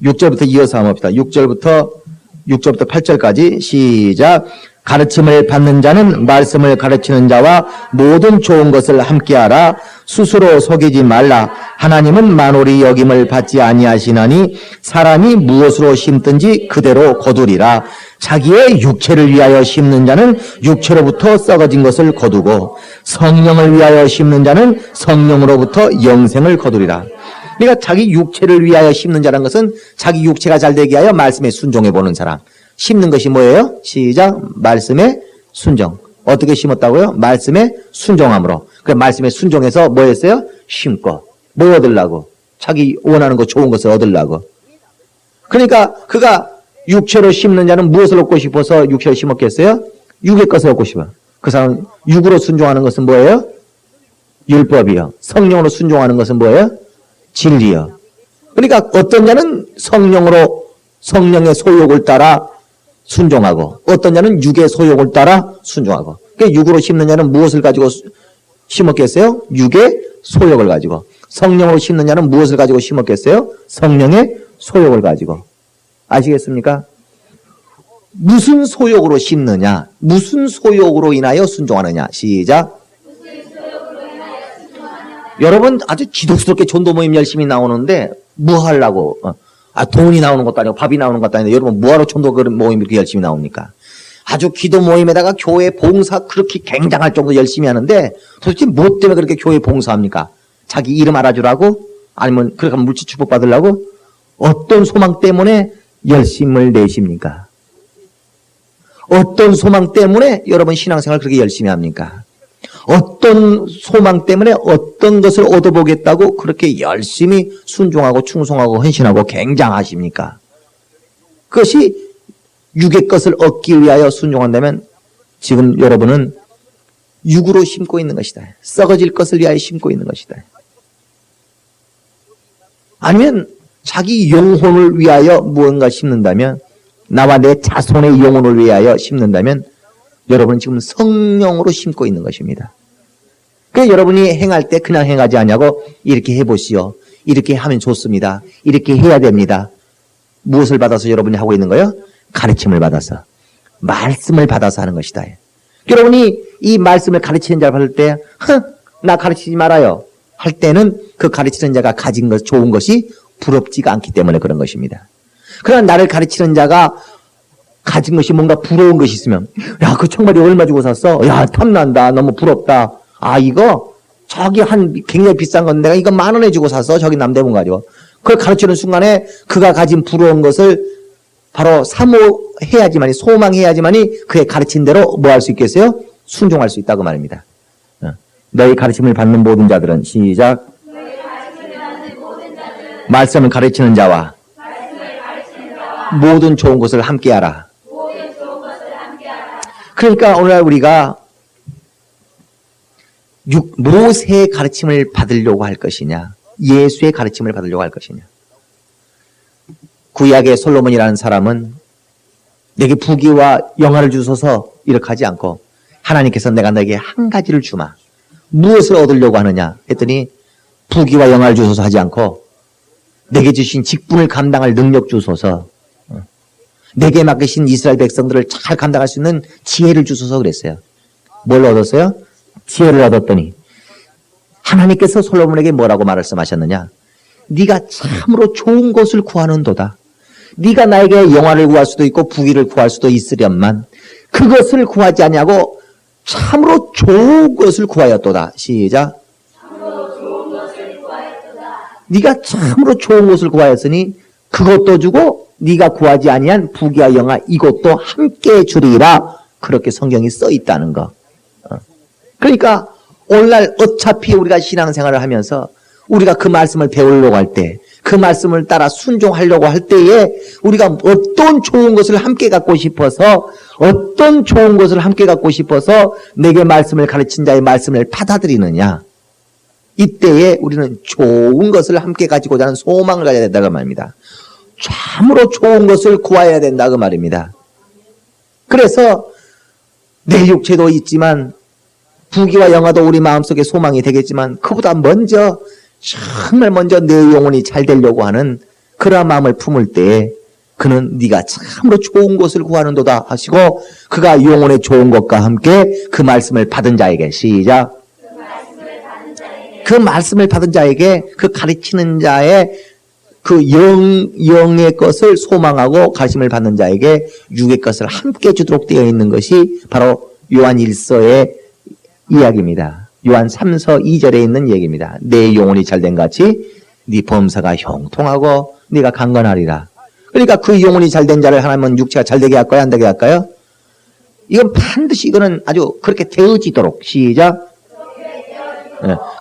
6절부터 이어서 한번 봅시다. 6절부터 8절까지 시작. 가르침을 받는 자는 말씀을 가르치는 자와 모든 좋은 것을 함께하라. 스스로 속이지 말라. 하나님은 만홀이 여김을 받지 아니하시나니 사람이 무엇으로 심든지 그대로 거두리라. 자기의 육체를 위하여 심는 자는 육체로부터 썩어진 것을 거두고 성령을 위하여 심는 자는 성령으로부터 영생을 거두리라. 그러니까 자기 육체를 위하여 심는 자라는 것은 자기 육체가 잘되게 하여 말씀에 순종해 보는 사람. 심는 것이 뭐예요? 시작. 말씀에 순종. 어떻게 심었다고요? 말씀에 순종함으로. 그 말씀에 순종해서 뭐 했어요? 심고. 뭐 얻으려고? 자기 원하는 거 좋은 것을 얻으려고. 그러니까 그가 육체로 심는 자는 무엇을 얻고 싶어서 육체로 심었겠어요? 육의 것을 얻고 싶어. 그 사람 육으로 순종하는 것은 뭐예요? 율법이요. 성령으로 순종하는 것은 뭐예요? 진리요. 그러니까 어떤 자는 성령의 소욕을 따라 순종하고, 어떤 자는 육의 소욕을 따라 순종하고. 그러니까 육으로 심는 자는 무엇을 가지고 심었겠어요? 육의 소욕을 가지고. 성령으로 심는 자는 무엇을 가지고 심었겠어요? 성령의 소욕을 가지고. 아시겠습니까? 무슨 소욕으로 심느냐? 무슨 소욕으로 인하여 순종하느냐? 시작. 여러분 아주 지독스럽게 전도 모임 열심히 나오는데 뭐 하려고? 돈이 나오는 것도 아니고 밥이 나오는 것도 아닌데 여러분 뭐하러 전도 모임 이렇게 열심히 나옵니까? 아주 기도 모임에다가 교회 봉사 그렇게 굉장할 정도 열심히 하는데 도대체 뭐 때문에 그렇게 교회 봉사합니까? 자기 이름 알아주라고? 아니면 그렇게 하면 물질 축복 받으려고? 어떤 소망 때문에 열심을 내십니까? 어떤 소망 때문에 여러분 신앙생활 그렇게 열심히 합니까? 어떤 소망 때문에 어떤 것을 얻어보겠다고 그렇게 열심히 순종하고 충성하고 헌신하고 굉장하십니까? 그것이 육의 것을 얻기 위하여 순종한다면 지금 여러분은 육으로 심고 있는 것이다. 썩어질 것을 위하여 심고 있는 것이다. 아니면 자기 영혼을 위하여 무언가 심는다면, 나와 내 자손의 영혼을 위하여 심는다면 여러분은 지금 성령으로 심고 있는 것입니다. 그러니까 여러분이 행할 때 그냥 행하지 않냐고 이렇게 해보시오. 이렇게 하면 좋습니다. 이렇게 해야 됩니다. 무엇을 받아서 여러분이 하고 있는 거예요? 가르침을 받아서. 말씀을 받아서 하는 것이다. 여러분이 이 말씀을 가르치는 자를 받을 때 나 가르치지 말아요 할 때는 그 가르치는 자가 가진 것, 좋은 것이 부럽지가 않기 때문에 그런 것입니다. 그러나 나를 가르치는 자가 가진 것이 뭔가 부러운 것이 있으면, 야, 그 청바지 얼마 주고 샀어? 야, 탐난다. 너무 부럽다. 아, 이거 저기 굉장히 비싼 건데 내가 이거 10,000원에 주고 샀어. 저기 남대문 가지고. 그걸 가르치는 순간에 그가 가진 부러운 것을 바로 사모해야지만이, 소망해야지만이 그의 가르친 대로 뭐 할 수 있겠어요? 순종할 수 있다고 말입니다. 너희 가르침을 받는 모든 자들은, 시작. 말씀을 가르치는 자와 모든 좋은 것을 함께하라. 그러니까 오늘날 우리가 모세의 가르침을 받으려고 할 것이냐, 예수의 가르침을 받으려고 할 것이냐. 구약의 솔로몬이라는 사람은 내게 부귀와 영화를 주소서 이렇게 하지 않고, 하나님께서 내가 너에게 한 가지를 주마. 무엇을 얻으려고 하느냐 했더니 부귀와 영화를 주소서 하지 않고 내게 주신 직분을 감당할 능력 주소서, 내게 맡기신 이스라엘 백성들을 잘 감당할 수 있는 지혜를 주소서 그랬어요. 뭘 얻었어요? 지혜를 얻었더니 하나님께서 솔로몬에게 뭐라고 말씀하셨느냐? 네가 참으로 좋은 것을 구하는도다. 네가 나에게 영화를 구할 수도 있고 부귀를 구할 수도 있으련만 그것을 구하지 아니하고 참으로 좋은 것을 구하였도다. 시작. 참으로 좋은 것을 구하였도다. 네가 참으로 좋은 것을 구하였으니 그것도 주고 네가 구하지 아니한 부귀와 영화 이것도 함께 주리라. 그렇게 성경이 써 있다는 거. 그러니까 오늘날 어차피 우리가 신앙생활을 하면서 우리가 그 말씀을 배우려고 할 때, 그 말씀을 따라 순종하려고 할 때에 우리가 어떤 좋은 것을 함께 갖고 싶어서, 어떤 좋은 것을 함께 갖고 싶어서 내게 말씀을 가르친 자의 말씀을 받아들이느냐. 이때에 우리는 좋은 것을 함께 가지고자 하는 소망을 가져야 된다고 말입니다. 참으로 좋은 것을 구해야 된다고 말입니다. 그래서 내 육체도 있지만 부귀와 영화도 우리 마음속에 소망이 되겠지만 그보다 먼저, 정말 먼저 내 영혼이 잘 되려고 하는 그러한 마음을 품을 때에 그는 네가 참으로 좋은 것을 구하는도다 하시고, 그가 영혼의 좋은 것과 함께 그 말씀을 받은 자에게, 시작. 그 말씀을 받은 자에게, 그 가르치는 자의 그 영의 것을 소망하고 가르침을 받는 자에게 육의 것을 함께 주도록 되어 있는 것이 바로 요한 1서의 이야기입니다. 요한 3서 2절에 있는 얘기입니다. 내 영혼이 잘된 같이 네 범사가 형통하고 네가 강건하리라. 그러니까 그 영혼이 잘된 자를 하나님은 육체가 잘되게 할까요? 안 되게 할까요? 이건 반드시, 이거는 아주 그렇게 되어지도록, 시작.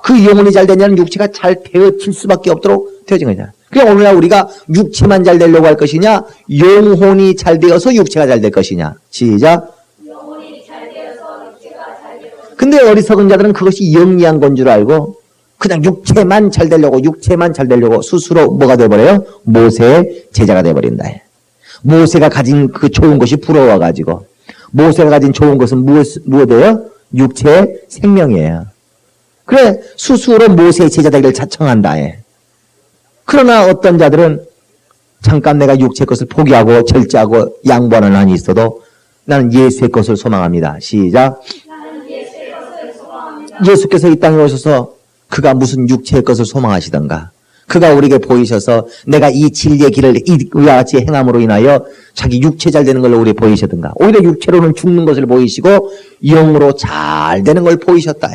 그 영혼이 잘된 자는 육체가 잘 되어질 수밖에 없도록 되어진 거잖아요. 그러니까 오늘날 우리가 육체만 잘 되려고 할 것이냐, 영혼이 잘 되어서 육체가 잘 될 것이냐. 시작. 근데 어리석은 자들은 그것이 영리한 건 줄 알고 그냥 육체만 잘 되려고 스스로 뭐가 돼버려요? 모세의 제자가 돼버린다. 모세가 가진 그 좋은 것이 부러워가지고, 모세가 가진 좋은 것은 무엇이에요? 육체의 생명이에요. 그래 스스로 모세의 제자 되기를 자청한다. 그러나 어떤 자들은 잠깐 내가 육체의 것을 포기하고 절제하고 양보하는 한이 있어도 나는 예수의 것을 소망합니다. 시작. 예수께서 이 땅에 오셔서 그가 무슨 육체의 것을 소망하시던가, 그가 우리에게 보이셔서 내가 이 진리의 길을 이와 같이 행함으로 인하여 자기 육체 잘 되는 걸 우리에게 보이시던가, 오히려 육체로는 죽는 것을 보이시고 영으로 잘 되는 걸 보이셨다.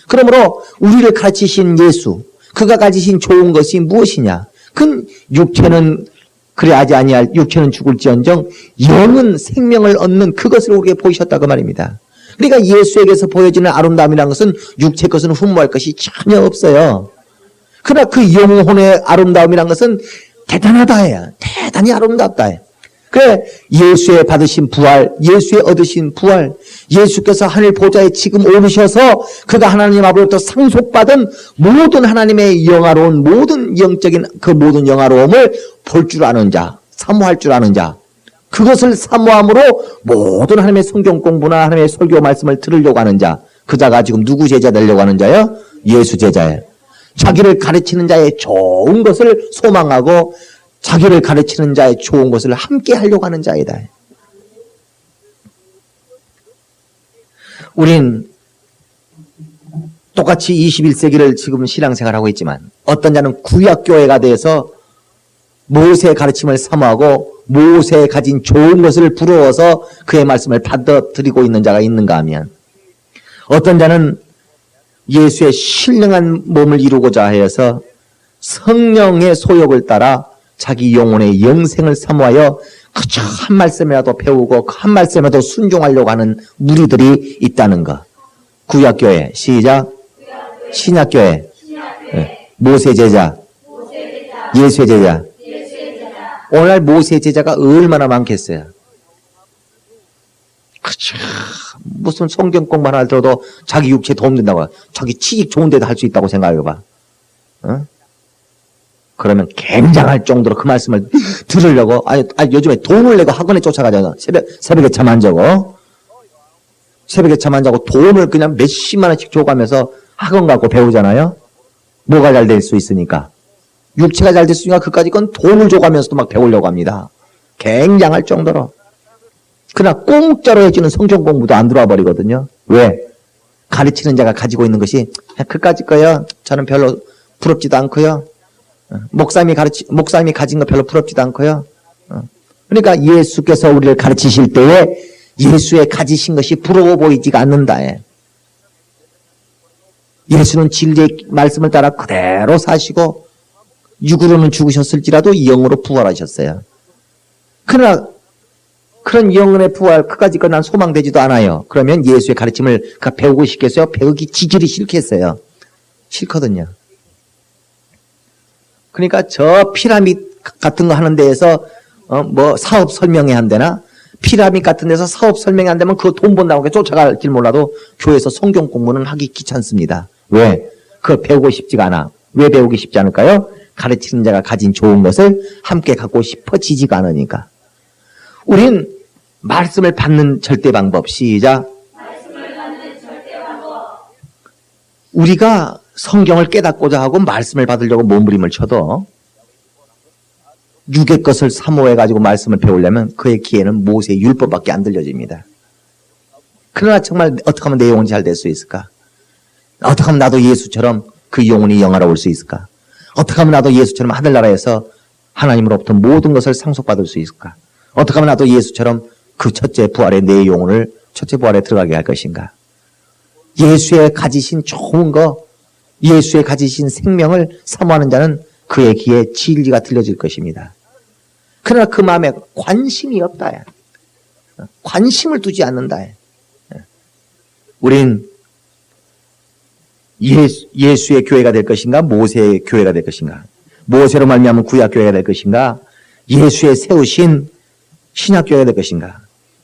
그러므로 우리를 가르치신 예수, 그가 가지신 좋은 것이 무엇이냐? 그 육체는 그래하지 아니할, 육체는 죽을지언정 영은 생명을 얻는 그것을 우리에게 보이셨다 그 말입니다. 그러니까 예수에게서 보여지는 아름다움이라는 것은 육체 것은 흠모할 것이 전혀 없어요. 그러나 그 영혼의 아름다움이라는 것은 대단하다 해요. 대단히 아름답다 해요. 그래 예수의 받으신 부활, 예수의 얻으신 부활, 예수께서 하늘 보좌에 지금 오르셔서 그가 하나님 앞으로부터 상속받은 모든 하나님의 영화로운 모든 영적인 그 모든 영화로움을 볼 줄 아는 자, 사모할 줄 아는 자, 그것을 사모함으로 모든 하나님의 성경 공부나 하나님의 설교 말씀을 들으려고 하는 자, 그 자가 지금 누구 제자 되려고 하는 자예요? 예수 제자예요. 자기를 가르치는 자의 좋은 것을 소망하고 자기를 가르치는 자의 좋은 것을 함께 하려고 하는 자이다. 우린 똑같이 21세기를 지금 신앙생활하고 있지만 어떤 자는 구약교회가 돼서 모세의 가르침을 사모하고 모세에 가진 좋은 것을 부러워서 그의 말씀을 받아들이고 있는 자가 있는가 하면, 어떤 자는 예수의 신령한 몸을 이루고자 하여서 성령의 소욕을 따라 자기 영혼의 영생을 사모하여 그저 한 말씀이라도 배우고 그 한 말씀에도 순종하려고 하는 무리들이 있다는 것. 구약교회 시작. 신약교회 모세 제자, 예수의 제자. 오늘날 모세 제자가 얼마나 많겠어요. 그쵸. 무슨 성경 공부만 하더라도 자기 육체에 도움된다고, 자기 취직 좋은 데도 할 수 있다고 생각해봐. 어? 그러면 굉장할 정도로 그 말씀을 들으려고, 아니 요즘에 돈을 내고 학원에 쫓아가잖아. 새벽에 잠 안 자고. 새벽에 잠 안 자고 돈을 그냥 몇십만 원씩 줘가면서 학원 가고 배우잖아요. 뭐가 잘 될 수 있으니까. 육체가 잘 됐으니까 그까짓 건 돈을 줘가면서도 막 배우려고 합니다. 굉장할 정도로. 그러나 공짜로 해주는 성경 공부도 안 들어와 버리거든요. 왜? 가르치는 자가 가지고 있는 것이 그까짓 거요. 저는 별로 부럽지도 않고요. 목사님이 가진 거 별로 부럽지도 않고요. 그러니까 예수께서 우리를 가르치실 때에 예수의 가지신 것이 부러워 보이지가 않는다. 예수는 진리의 말씀을 따라 그대로 사시고 육으로는 죽으셨을지라도 영으로 부활하셨어요. 그러나 그런 영혼의 부활 그까짓 건 난 소망되지도 않아요. 그러면 예수의 가르침을 배우고 싶겠어요? 배우기 지질이 싫겠어요? 싫거든요. 그러니까 저 피라밋 같은 거 하는 데에서 뭐 사업 설명회 한대나 피라밋 같은 데서 사업 설명회 한다면 그거 돈 번다고 쫓아갈지 몰라도 교회에서 성경 공부는 하기 귀찮습니다. 왜? 그거 배우고 싶지가 않아. 왜 배우기 쉽지 않을까요? 가르치는 자가 가진 좋은 것을 함께 갖고 싶어지지가 않으니까. 우린 말씀을 받는 절대 방법. 시작. 말씀을 받는 절대 방법. 우리가 성경을 깨닫고자 하고 말씀을 받으려고 몸부림을 쳐도 육의 것을 사모해가지고 말씀을 배우려면 그의 귀에는 모세의 율법밖에 안 들려집니다. 그러나 정말 어떻게 하면 내 영혼이 잘 될 수 있을까? 어떻게 하면 나도 예수처럼 그 영혼이 영화로울 수 있을까? 어떻게 하면 나도 예수처럼 하늘나라에서 하나님으로부터 모든 것을 상속받을 수 있을까? 어떻게 하면 나도 예수처럼 그 첫째 부활에 내 영혼을 첫째 부활에 들어가게 할 것인가? 예수의 가지신 좋은 거, 예수의 가지신 생명을 사모하는 자는 그의 귀에 진리가 들려질 것입니다. 그러나 그 마음에 관심이 없다. 관심을 두지 않는다. 우린 예수의 교회가 될 것인가? 모세의 교회가 될 것인가? 모세로 말미암은 구약 교회가 될 것인가? 예수의 세우신 신약 교회가 될 것인가?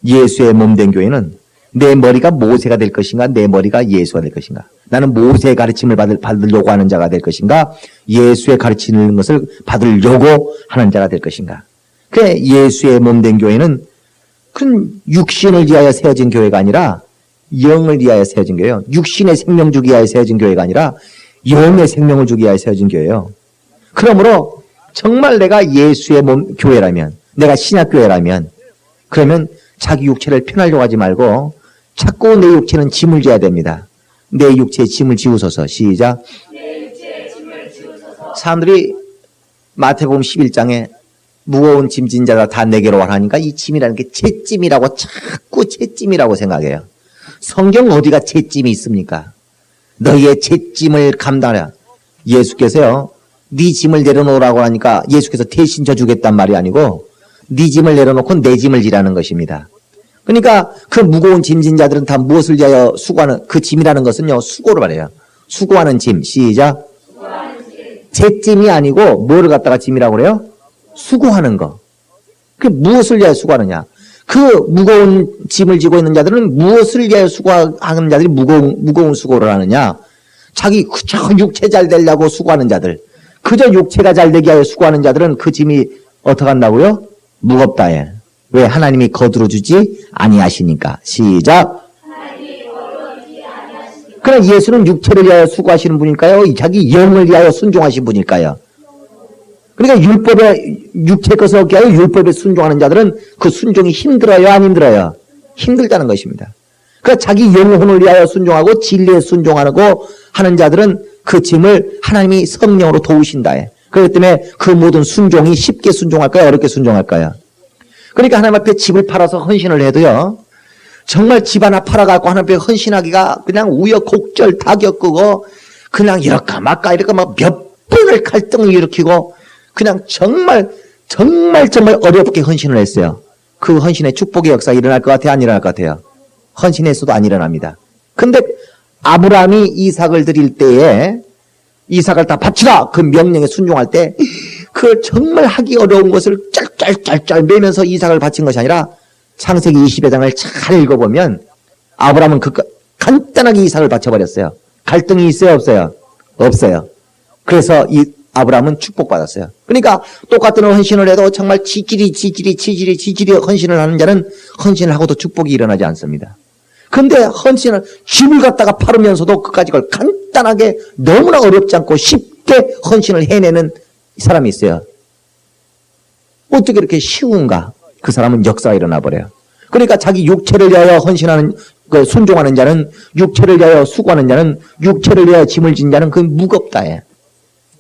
예수의 몸된 교회는 내 머리가 모세가 될 것인가? 내 머리가 예수가 될 것인가? 나는 모세의 가르침을 받으려고 하는 자가 될 것인가? 예수의 가르치는 것을 받으려고 하는 자가 될 것인가? 그래, 예수의 몸된 교회는 큰 육신을 위하여 세워진 교회가 아니라 영을 위하여 세워진 교회예요. 육신의 생명 주기 위하여 세워진 교회가 아니라 영의 생명을 주기 위하여 세워진 교회예요. 그러므로 정말 내가 예수의 몸 교회라면, 내가 신약 교회라면, 그러면 자기 육체를 편하려고 하지 말고 자꾸 내 육체는 짐을 져야 됩니다. 내 육체에 짐을 지우소서. 시작. 내 육체에 짐을 지우소서. 사람들이 마태복음 11장에 무거운 짐진 자가 다 내게로 와라 하니까 이 짐이라는 게 제 짐이라고 자꾸 제 짐이라고 생각해요. 성경 어디가 제 짐이 있습니까? 너희의 제 짐을 감당하라. 예수께서요, 네 짐을 내려놓으라고 하니까 예수께서 대신 져주겠단 말이 아니고 네 짐을 내려놓고 내 짐을 지라는 것입니다. 그러니까 그 무거운 짐진 자들은 다 무엇을 위하여 수고하는, 그 짐이라는 것은요, 수고를 말해요. 수고하는 짐. 시작. 제 짐이 아니고 뭐를 갖다가 짐이라고 그래요? 수고하는 거. 그 무엇을 위하여 수고하느냐? 그 무거운 짐을 지고 있는 자들은 무엇을 위하여 수고하는 자들이 무거운 수고를 하느냐? 자기 그저 육체 잘 되려고 수고하는 자들. 그저 육체가 잘 되게 하여 수고하는 자들은 그 짐이 어떻게 한다고요? 무겁다 해. 왜? 하나님이 거두어 주지 아니하시니까. 시작. 하나님이 거두어주지 아니하시니까. 그럼 예수는 육체를 위하여 수고하시는 분일까요? 자기 영을 위하여 순종하신 분일까요? 그러니까 육체 것을 얻게 하여 율법에 순종하는 자들은 그 순종이 힘들어요? 안 힘들어요? 힘들다는 것입니다. 그러니까 자기 영혼을 위하여 순종하고 진리에 순종하고 하는 자들은 그 짐을 하나님이 성령으로 도우신다. 그렇기 때문에 그 모든 순종이 쉽게 순종할까요? 어렵게 순종할까요? 그러니까 하나님 앞에 집을 팔아서 헌신을 해도요, 정말 집 하나 팔아갖고 하나님 앞에 헌신하기가 그냥 우여곡절 다 겪고 그냥 이럴까 말까 막 몇 번을 갈등을 일으키고 그냥 정말 어렵게 헌신을 했어요. 그 헌신의 축복의 역사가 일어날 것 같아요? 안 일어날 것 같아요? 헌신했어도 안 일어납니다. 근데 아브라함이 이삭을 드릴 때에 이삭을 다 바치라 그 명령에 순종할 때 그 정말 하기 어려운 것을 짤짤짤짤 매면서 이삭을 바친 것이 아니라 창세기 20여 장을 잘 읽어보면 아브라함은 간단하게 이삭을 바쳐버렸어요. 갈등이 있어요? 없어요? 없어요. 그래서 이 아브라함은 축복받았어요. 그러니까 똑같은 헌신을 해도 정말 지질이 헌신을 하는 자는 헌신을 하고도 축복이 일어나지 않습니다. 근데 헌신을 짐을 갖다가 팔으면서도 그까지 걸 간단하게 너무나 어렵지 않고 쉽게 헌신을 해내는 사람이 있어요. 어떻게 이렇게 쉬운가? 그 사람은 역사가 일어나 버려요. 그러니까 자기 육체를 위하여 헌신하는 순종하는 자는, 육체를 위하여 수고하는 자는, 육체를 위하여 짐을 진 자는 그건 무겁다 해.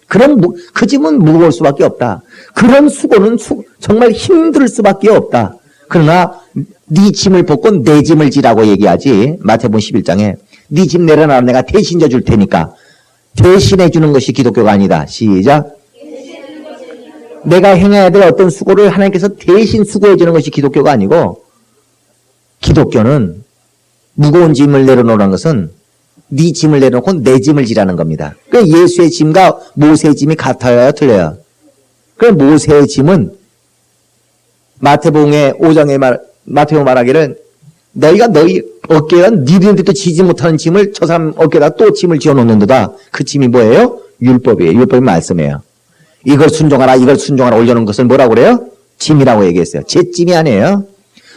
그 짐은 무거울 수밖에 없다. 그런 수고는 정말 힘들 수밖에 없다. 그러나 네 짐을 벗고 내 짐을 지라고 얘기하지. 마태복음 11장에 네 짐 내려놔 내가 대신 져줄 테니까. 대신해 주는 것이 기독교가 아니다. 시작. 내가 행해야 될 어떤 수고를 하나님께서 대신 수고해 주는 것이 기독교가 아니고, 기독교는 무거운 짐을 내려놓으라는 것은 네 짐을 내려놓고 내 짐을 지라는 겁니다. 그러니까 예수의 짐과 모세의 짐이 같아요, 틀려요? 그럼 모세의 짐은 마태복음의 5장에 마태복음 말하기를 너희가 너희 어깨에다 니들도 지지 못하는 짐을 저 사람 어깨에다 또 짐을 지어놓는도다. 그 짐이 뭐예요? 율법이에요. 율법의 말씀이에요. 이걸 순종하라 올려놓은 것을 뭐라고 그래요? 짐이라고 얘기했어요. 제 짐이 아니에요.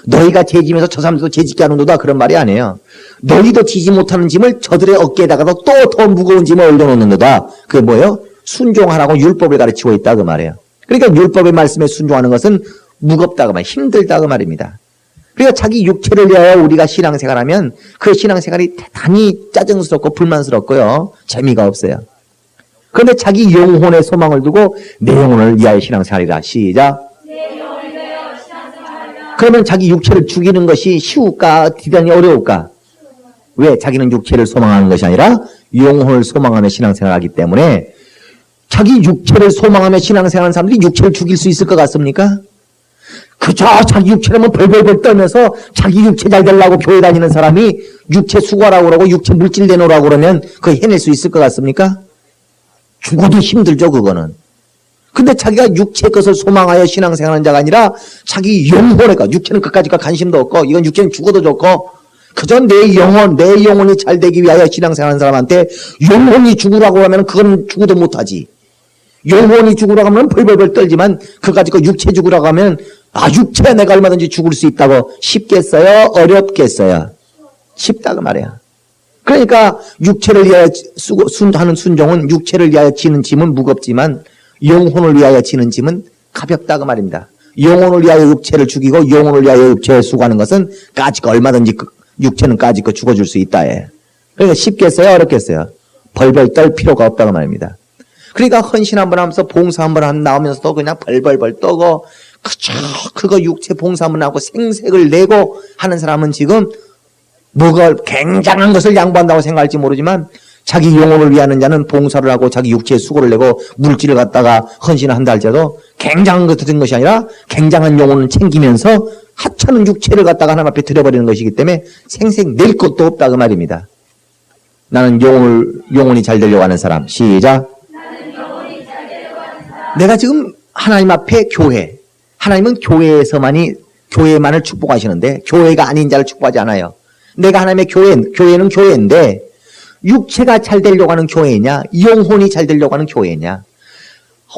너희가 제 짐에서 저 사람들도 제 짓게 하는도다 그런 말이 아니에요. 너희도 지지 못하는 짐을 저들의 어깨에다가도 또 더 무거운 짐을 올려놓는도다. 그게 뭐예요? 순종하라고 율법을 가르치고 있다 그 말이에요. 그러니까 율법의 말씀에 순종하는 것은 무겁다고 말, 힘들다고 말입니다. 그러니까 자기 육체를 위하여 우리가 신앙생활하면 그 신앙생활이 대단히 짜증스럽고 불만스럽고요. 재미가 없어요. 그런데 자기 영혼의 소망을 두고 내 영혼을 위하여 신앙생활이라. 시작. 그러면 자기 육체를 죽이는 것이 쉬울까? 대단히 어려울까? 왜? 자기는 육체를 소망하는 것이 아니라 영혼을 소망하며 신앙생활하기 때문에. 자기 육체를 소망하며 신앙생활하는 사람들이 육체를 죽일 수 있을 것 같습니까? 그저 자기 육체라면 벌벌벌 떨면서 자기 육체 잘 되려고 교회 다니는 사람이 육체 수고하라고 그러고 육체 물질 내놓으라고 그러면 그거 해낼 수 있을 것 같습니까? 죽어도 힘들죠, 그거는. 근데 자기가 육체의 것을 소망하여 신앙생활하는 자가 아니라 자기 영혼의 것, 육체는 그까짓 관심도 없고 이건 육체는 죽어도 좋고 그저 내 영혼이 잘 되기 위하여 신앙생활하는 사람한테 영혼이 죽으라고 하면 그건 죽어도 못하지. 영혼이 죽으라고 하면 벌벌벌 떨지만 그거 가지고 육체 죽으라고 하면 육체야 내가 얼마든지 죽을 수 있다고 쉽겠어요? 어렵겠어요? 쉽다 그 말이야. 그러니까 육체를 위하여 하는 순종은 육체를 위하여 지는 짐은 무겁지만 영혼을 위하여 지는 짐은 가볍다 그 말입니다. 영혼을 위하여 육체를 죽이고 영혼을 위하여 육체에 수고하는 것은 까짓 거 얼마든지 육체는 까짓 거 죽어줄 수 있다 해. 그러니까 쉽겠어요? 어렵겠어요? 벌벌 떨 필요가 없다 그 말입니다. 그러니까 헌신 한번 하면서 봉사 한번 나오면서도 그냥 벌벌벌 떠고 그거 육체 봉사 한번 하고 생색을 내고 하는 사람은 지금 뭐가 굉장한 것을 양보한다고 생각할지 모르지만 자기 영혼을 위하는 자는 봉사를 하고 자기 육체에 수고를 내고 물질을 갖다가 헌신을 한다 할지라도 굉장한 것 같은 것이 아니라 굉장한 영혼을 챙기면서 하찮은 육체를 갖다가 하나님 앞에 드려버리는 것이기 때문에 생색 낼 것도 없다 그 말입니다. 나는 영혼이 잘 되려고 하는 사람. 시작. 내가 지금 하나님 앞에 하나님은 교회만을 축복하시는데 교회가 아닌 자를 축복하지 않아요. 내가 하나님의 교회는 교회인데 육체가 잘 되려고 하는 교회냐, 영혼이 잘 되려고 하는 교회냐.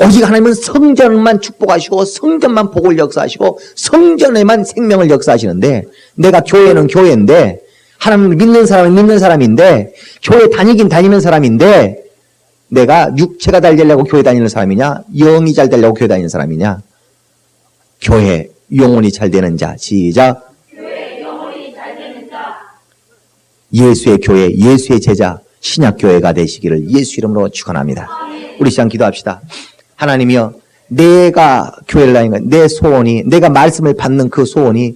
오직 하나님은 성전만 축복하시고 성전만 복을 역사하시고 성전에만 생명을 역사하시는데 내가 교회는 교회인데 하나님을 믿는 사람은 믿는 사람인데 교회 다니는 사람인데 내가 육체가 잘 되려고 교회 다니는 사람이냐, 영이 잘 되려고 교회 다니는 사람이냐. 영혼이 잘 되는 자. 시작. 예수의 교회, 예수의 제자, 신약교회가 되시기를 예수 이름으로 축원합니다. 우리 시간 기도합시다. 하나님이여, 내가 교회를 다니는 것, 내 소원이, 내가 말씀을 받는 그 소원이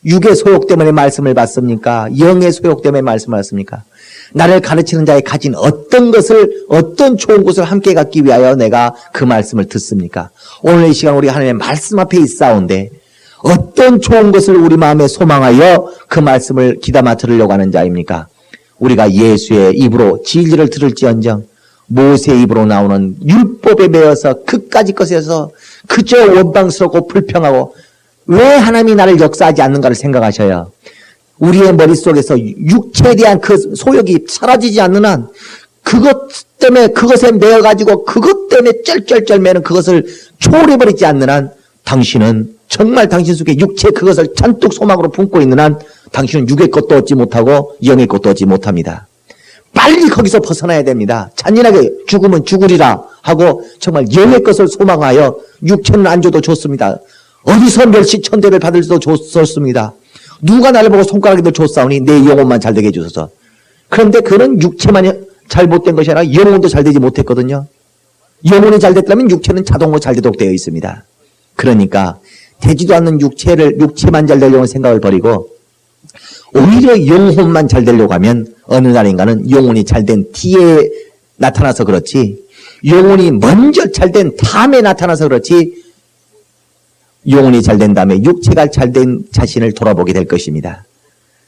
육의 소욕 때문에 말씀을 받습니까? 영의 소욕 때문에 말씀을 받습니까? 나를 가르치는 자의 가진 어떤 것을, 어떤 좋은 것을 함께 갖기 위하여 내가 그 말씀을 듣습니까? 오늘 이 시간 우리 하나님의 말씀 앞에 있사온데 어떤 좋은 것을 우리 마음에 소망하여 그 말씀을 귀담아 들으려고 하는 자입니까? 우리가 예수의 입으로 진리를 들을지언정 모세의 입으로 나오는 율법에 매여서 그까지 것에서 그저 원망스럽고 불평하고 왜 하나님이 나를 역사하지 않는가를 생각하셔요. 우리의 머릿속에서 육체에 대한 그 소욕이 사라지지 않는 한 그것 때문에 그것에 매여가지고 그것 때문에 쩔쩔쩔 매는 그것을 초월해버리지 않는 한 당신은 정말 당신 속에 육체 그것을 잔뜩 소망으로 품고 있는 한 당신은 육의 것도 얻지 못하고 영의 것도 얻지 못합니다. 빨리 거기서 벗어나야 됩니다. 잔인하게 죽으면 죽으리라 하고 정말 영의 것을 소망하여 육체는 안 줘도 좋습니다. 어디서 멸시천대를 받을 수도 좋습니다. 누가 나를 보고 손가락에도 줬사오니 내 영혼만 잘되게 해주소서. 그런데 그는 육체만이 잘못된 것이 아니라 영혼도 잘되지 못했거든요. 영혼이 잘됐다면 육체는 자동으로 잘되도록 되어 있습니다. 그러니까 되지도 않는 육체만 잘되려는 생각을 버리고 오히려 영혼만 잘되려고 하면 어느 날인가는 영혼이 잘된 뒤에 나타나서 그렇지 영혼이 먼저 잘된 다음에 나타나서 그렇지 영혼이 잘된 다음에 육체가 잘된 자신을 돌아보게 될 것입니다.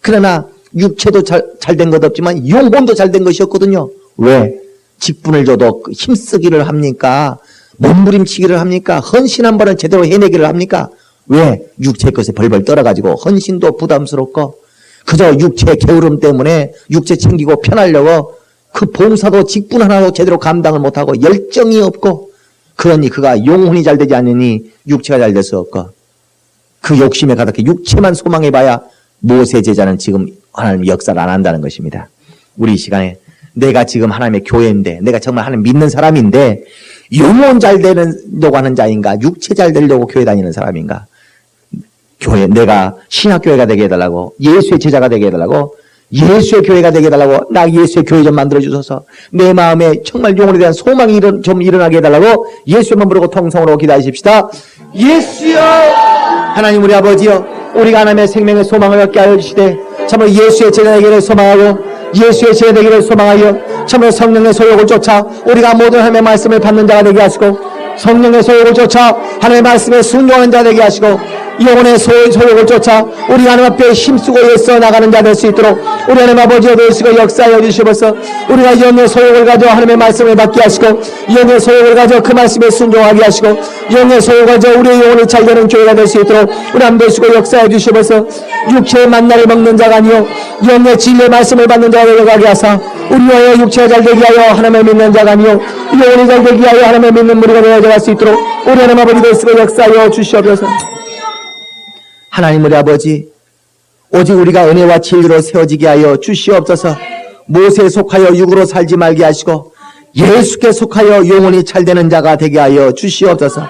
그러나 육체도 잘된 것 없지만 영혼도 잘된 것이었거든요. 왜? 직분을 줘도 힘쓰기를 합니까? 몸부림치기를 합니까? 헌신 한 번은 제대로 해내기를 합니까? 왜? 육체 것에 벌벌 떨어가지고 헌신도 부담스럽고 그저 육체 게으름 때문에 육체 챙기고 편하려고 그 봉사도 직분 하나도 제대로 감당을 못하고 열정이 없고 그러니 그가 영혼이 잘되지 않으니 육체가 잘 될 수 없고 그 욕심에 가득해 육체만 소망해봐야 모세 제자는 지금 하나님 역사를 안 한다는 것입니다. 우리 이 시간에 내가 지금 하나님의 교회인데 내가 정말 하나님 믿는 사람인데 영혼 잘 되려고 하는 자인가 육체 잘 되려고 교회 다니는 사람인가 교회 내가 신학교회가 되게 해달라고 예수의 제자가 되게 해달라고 예수의 교회가 되게 해달라고 나 예수의 교회 좀 만들어주소서 내 마음에 정말 영혼에 대한 소망이 좀 일어나게 해달라고 예수만 부르고 통성으로 기도하십시다. 예수여 하나님 우리 아버지여 우리가 하나님의 생명의 소망을 얻게 하여 주시되 참으로 예수의 제자 되기를 소망하고 예수의 제자 되기를 소망하여 참으로 성령의 소욕을 쫓아 우리가 모든 하나님의 말씀을 받는 자가 되게 하시고 성령의 소욕을 쫓아 하나님의 말씀에 순종하는 자 되게 하시고 영혼의 소욕을 쫓아 우리 하나님 앞에 힘쓰고 애써 나가는 자 될 수 있도록 우리 하나님 아버지여 되시고 역사하여 주시옵소서. 우리가 영의 소욕을 가져 하나님의 말씀을 받게 하시고 영의 소욕을 가져 그 말씀에 순종하게 하시고 영의 소욕을 가져 우리의 영혼이 잘되는 교회가 될 수 있도록 우리 하나님 되시고 역사해 주시옵소서. 육체의 만나를 먹는 자가 아니요 영의 진리의 말씀을 받는 자가 되게 하사 우리와의 육체가 잘되게 하여 하나님을 믿는 자가 아니요 영혼이 잘되게 하여 하나님을 믿는 무리가 되어갈 수 있도록 우리 하나님 아버지 되시고 역사하여 주시옵소서. 하나님 우리 아버지 오직 우리가 은혜와 진리로 세워지게 하여 주시옵소서. 모세에 속하여 육으로 살지 말게 하시고 예수께 속하여 영혼이 잘되는 자가 되게 하여 주시옵소서.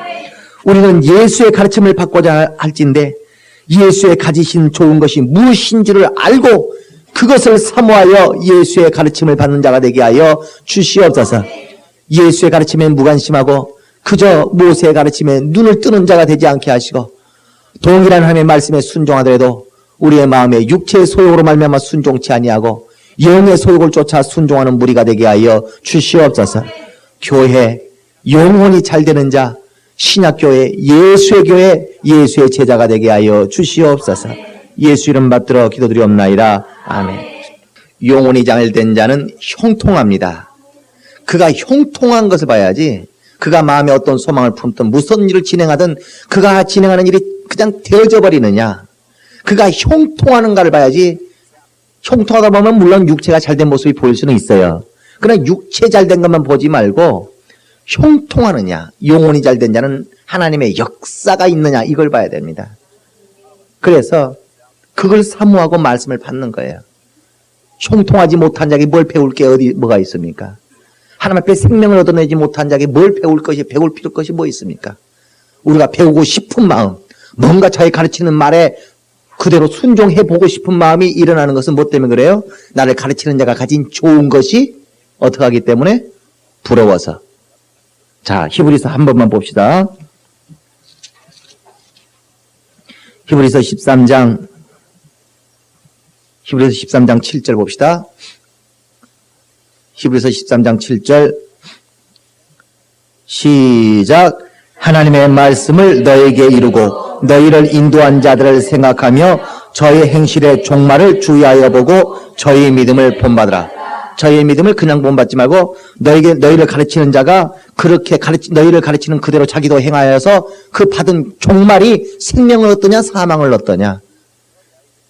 우리는 예수의 가르침을 받고자 할진대 예수의 가지신 좋은 것이 무엇인지를 알고 그것을 사모하여 예수의 가르침을 받는 자가 되게 하여 주시옵소서. 예수의 가르침에 무관심하고 그저 모세의 가르침에 눈을 뜨는 자가 되지 않게 하시고 동일한 하나님의 말씀에 순종하더라도 우리의 마음에 육체의 소욕으로 말미암아 순종치 아니하고 영의 소욕을 쫓아 순종하는 무리가 되게 하여 주시옵소서. 교회 영혼이 잘되는 자 신약교회 예수의 교회 예수의 제자가 되게 하여 주시옵소서. 예수 이름 받들어 기도드리옵나이다. 아멘. 영혼이 잘된 자는 형통합니다. 그가 형통한 것을 봐야지 그가 마음에 어떤 소망을 품든 무슨 일을 진행하든 그가 진행하는 일이 그냥 되어져 버리느냐 그가 형통하는가를 봐야지. 형통하다 보면 물론 육체가 잘된 모습이 보일 수는 있어요. 그러나 육체 잘된 것만 보지 말고 형통하느냐 영혼이 잘된 자는 하나님의 역사가 있느냐 이걸 봐야 됩니다. 그래서 그걸 사모하고 말씀을 받는 거예요. 형통하지 못한 자에게 뭘 배울 게 뭐가 있습니까? 하나님 앞에 생명을 얻어내지 못한 자에게 뭘 배울 필요 것이 뭐 있습니까? 우리가 배우고 싶은 마음 뭔가 자기 가르치는 말에 그대로 순종해 보고 싶은 마음이 일어나는 것은 뭐 때문에 그래요? 나를 가르치는 자가 가진 좋은 것이 어떻게 하기 때문에? 부러워서. 자, 히브리서 한 번만 봅시다. 히브리서 13장 7절 봅시다. 히브리서 13장 7절 시작. 하나님의 말씀을 너에게 이루고 너희를 인도한 자들을 생각하며 저의 행실의 종말을 주의하여 보고 저의 믿음을 본받으라. 저의 믿음을 그냥 본받지 말고 너희를 가르치는 자가 그렇게 너희를 가르치는 그대로 자기도 행하여서 그 받은 종말이 생명을 얻더냐 사망을 얻더냐.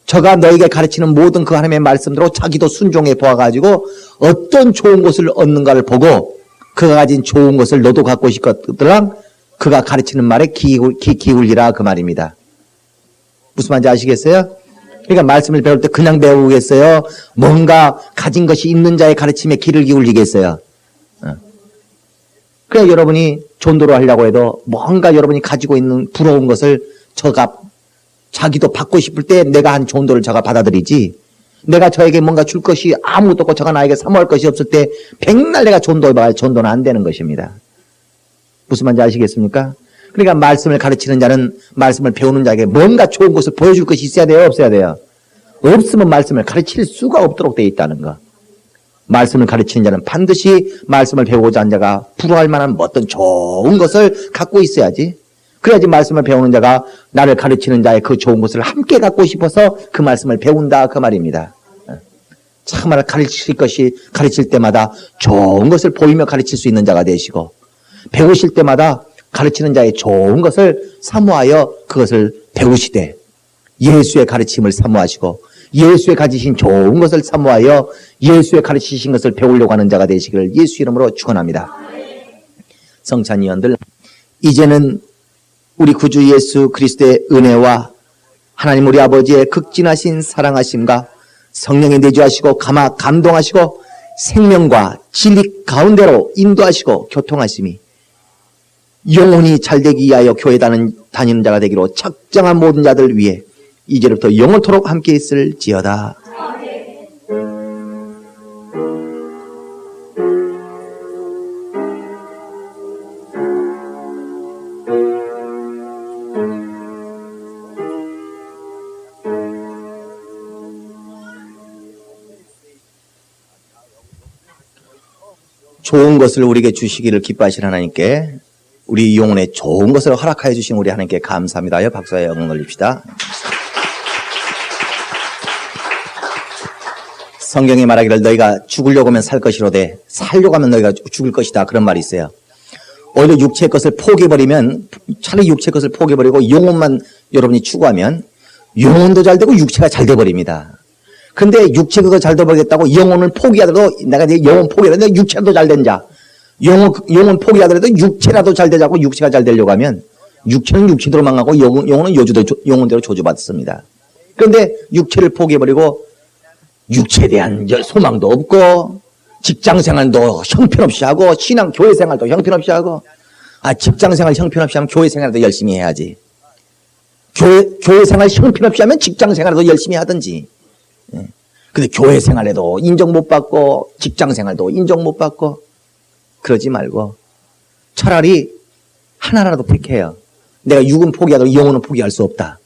저가 너희에게 가르치는 모든 그 하나님의 말씀대로 자기도 순종해 보아가지고 어떤 좋은 것을 얻는가를 보고 그가 가진 좋은 것을 너도 갖고 싶거든 그가 가르치는 말에 귀 기울이라 그 말입니다. 무슨 말인지 아시겠어요? 그러니까 말씀을 배울 때 그냥 배우겠어요? 뭔가 가진 것이 있는 자의 가르침에 귀를 기울이겠어요? 그래야 여러분이 전도를 하려고 해도 뭔가 여러분이 가지고 있는 부러운 것을 저가 자기도 받고 싶을 때 내가 한 전도를 저가 받아들이지, 내가 저에게 뭔가 줄 것이 아무것도 없고 저가 나에게 사모할 것이 없을 때 백날 내가 전도해봐야 전도는 안 되는 것입니다. 무슨 말인지 아시겠습니까? 그러니까 말씀을 가르치는 자는 말씀을 배우는 자에게 뭔가 좋은 것을 보여줄 것이 있어야 돼요? 없어야 돼요? 없으면 말씀을 가르칠 수가 없도록 되어 있다는 거. 말씀을 가르치는 자는 반드시 말씀을 배우고자 하는 자가 불화할 만한 어떤 좋은 것을 갖고 있어야지. 그래야지 말씀을 배우는 자가 나를 가르치는 자의 그 좋은 것을 함께 갖고 싶어서 그 말씀을 배운다 그 말입니다. 참말 가르칠 때마다 좋은 것을 보이며 가르칠 수 있는 자가 되시고, 배우실 때마다 가르치는 자의 좋은 것을 사모하여 그것을 배우시되 예수의 가르침을 사모하시고 예수의 가지신 좋은 것을 사모하여 예수의 가르치신 것을 배우려고 하는 자가 되시기를 예수 이름으로 축원합니다. 성찬위원들, 이제는 우리 구주 예수 그리스도의 은혜와 하나님 우리 아버지의 극진하신 사랑하심과 성령의 내주하시고 감동하시고 생명과 진리 가운데로 인도하시고 교통하심이 영혼이 잘되기 위하여 교회 다니는 자가 되기로 작정한 모든 자들 위해 이제부터 영원토록 함께 있을지어다. 좋은 것을 우리에게 주시기를 기뻐하시는 하나님께, 우리 영혼에 좋은 것을 허락하여 주신 우리 하나님께 감사합니다. 박수와 영광을 올립시다. 성경이 말하기를 너희가 죽으려고 하면 살 것이로되 살려고 하면 너희가 죽을 것이다, 그런 말이 있어요. 오히려 육체의 것을 포기해버리면, 차라리 육체의 것을 포기해버리고 영혼만 여러분이 추구하면 영혼도 잘 되고 육체가 잘 돼버립니다. 근데 육체가 더 잘 돼버리겠다고 영혼을 포기하더라도, 내가 이제 영혼 포기하더라도 육체라도 잘 된 자, 영혼 포기하더라도 육체라도 잘 되자고 육체가 잘 되려고 하면 육체는 육체대로 망하고 영혼은 영혼대로 저주받습니다. 그런데 육체를 포기해버리고 육체에 대한 소망도 없고 직장생활도 형편없이 하고 교회생활도 형편없이 하고, 직장생활 형편없이 하면 교회생활도 열심히 해야지. 교회생활 형편없이 하면 직장생활도 열심히 하든지. 근데 교회생활에도 인정 못 받고 직장생활도 인정 못 받고 그러지 말고 차라리 하나라도 택해요. 내가 육은 포기하더라도 영혼은 포기할 수 없다.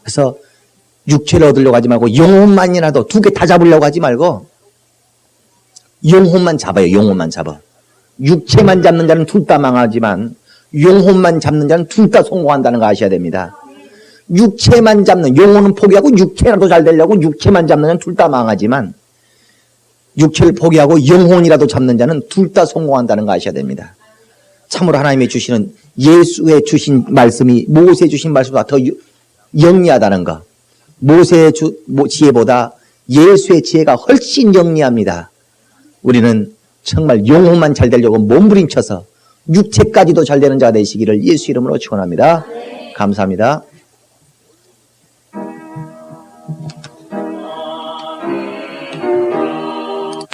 그래서 육체를 얻으려고 하지 말고 영혼만이라도, 두 개 다 잡으려고 하지 말고 영혼만 잡아요. 영혼만 잡아. 육체만 잡는 자는 둘 다 망하지만 영혼만 잡는 자는 둘 다 성공한다는 거 아셔야 됩니다. 육체만 잡는, 영혼은 포기하고 육체라도 잘 되려고 육체만 잡는 자는 둘 다 망하지만 육체를 포기하고 영혼이라도 잡는 자는 둘 다 성공한다는 거 아셔야 됩니다. 참으로 하나님이 주시는, 예수의 주신 말씀이 모세의 주신 말씀보다 더 영리하다는 거. 모세의 지혜보다 예수의 지혜가 훨씬 영리합니다. 우리는 정말 영혼만 잘 되려고 몸부림쳐서 육체까지도 잘 되는 자가 되시기를 예수 이름으로 축원합니다. 감사합니다.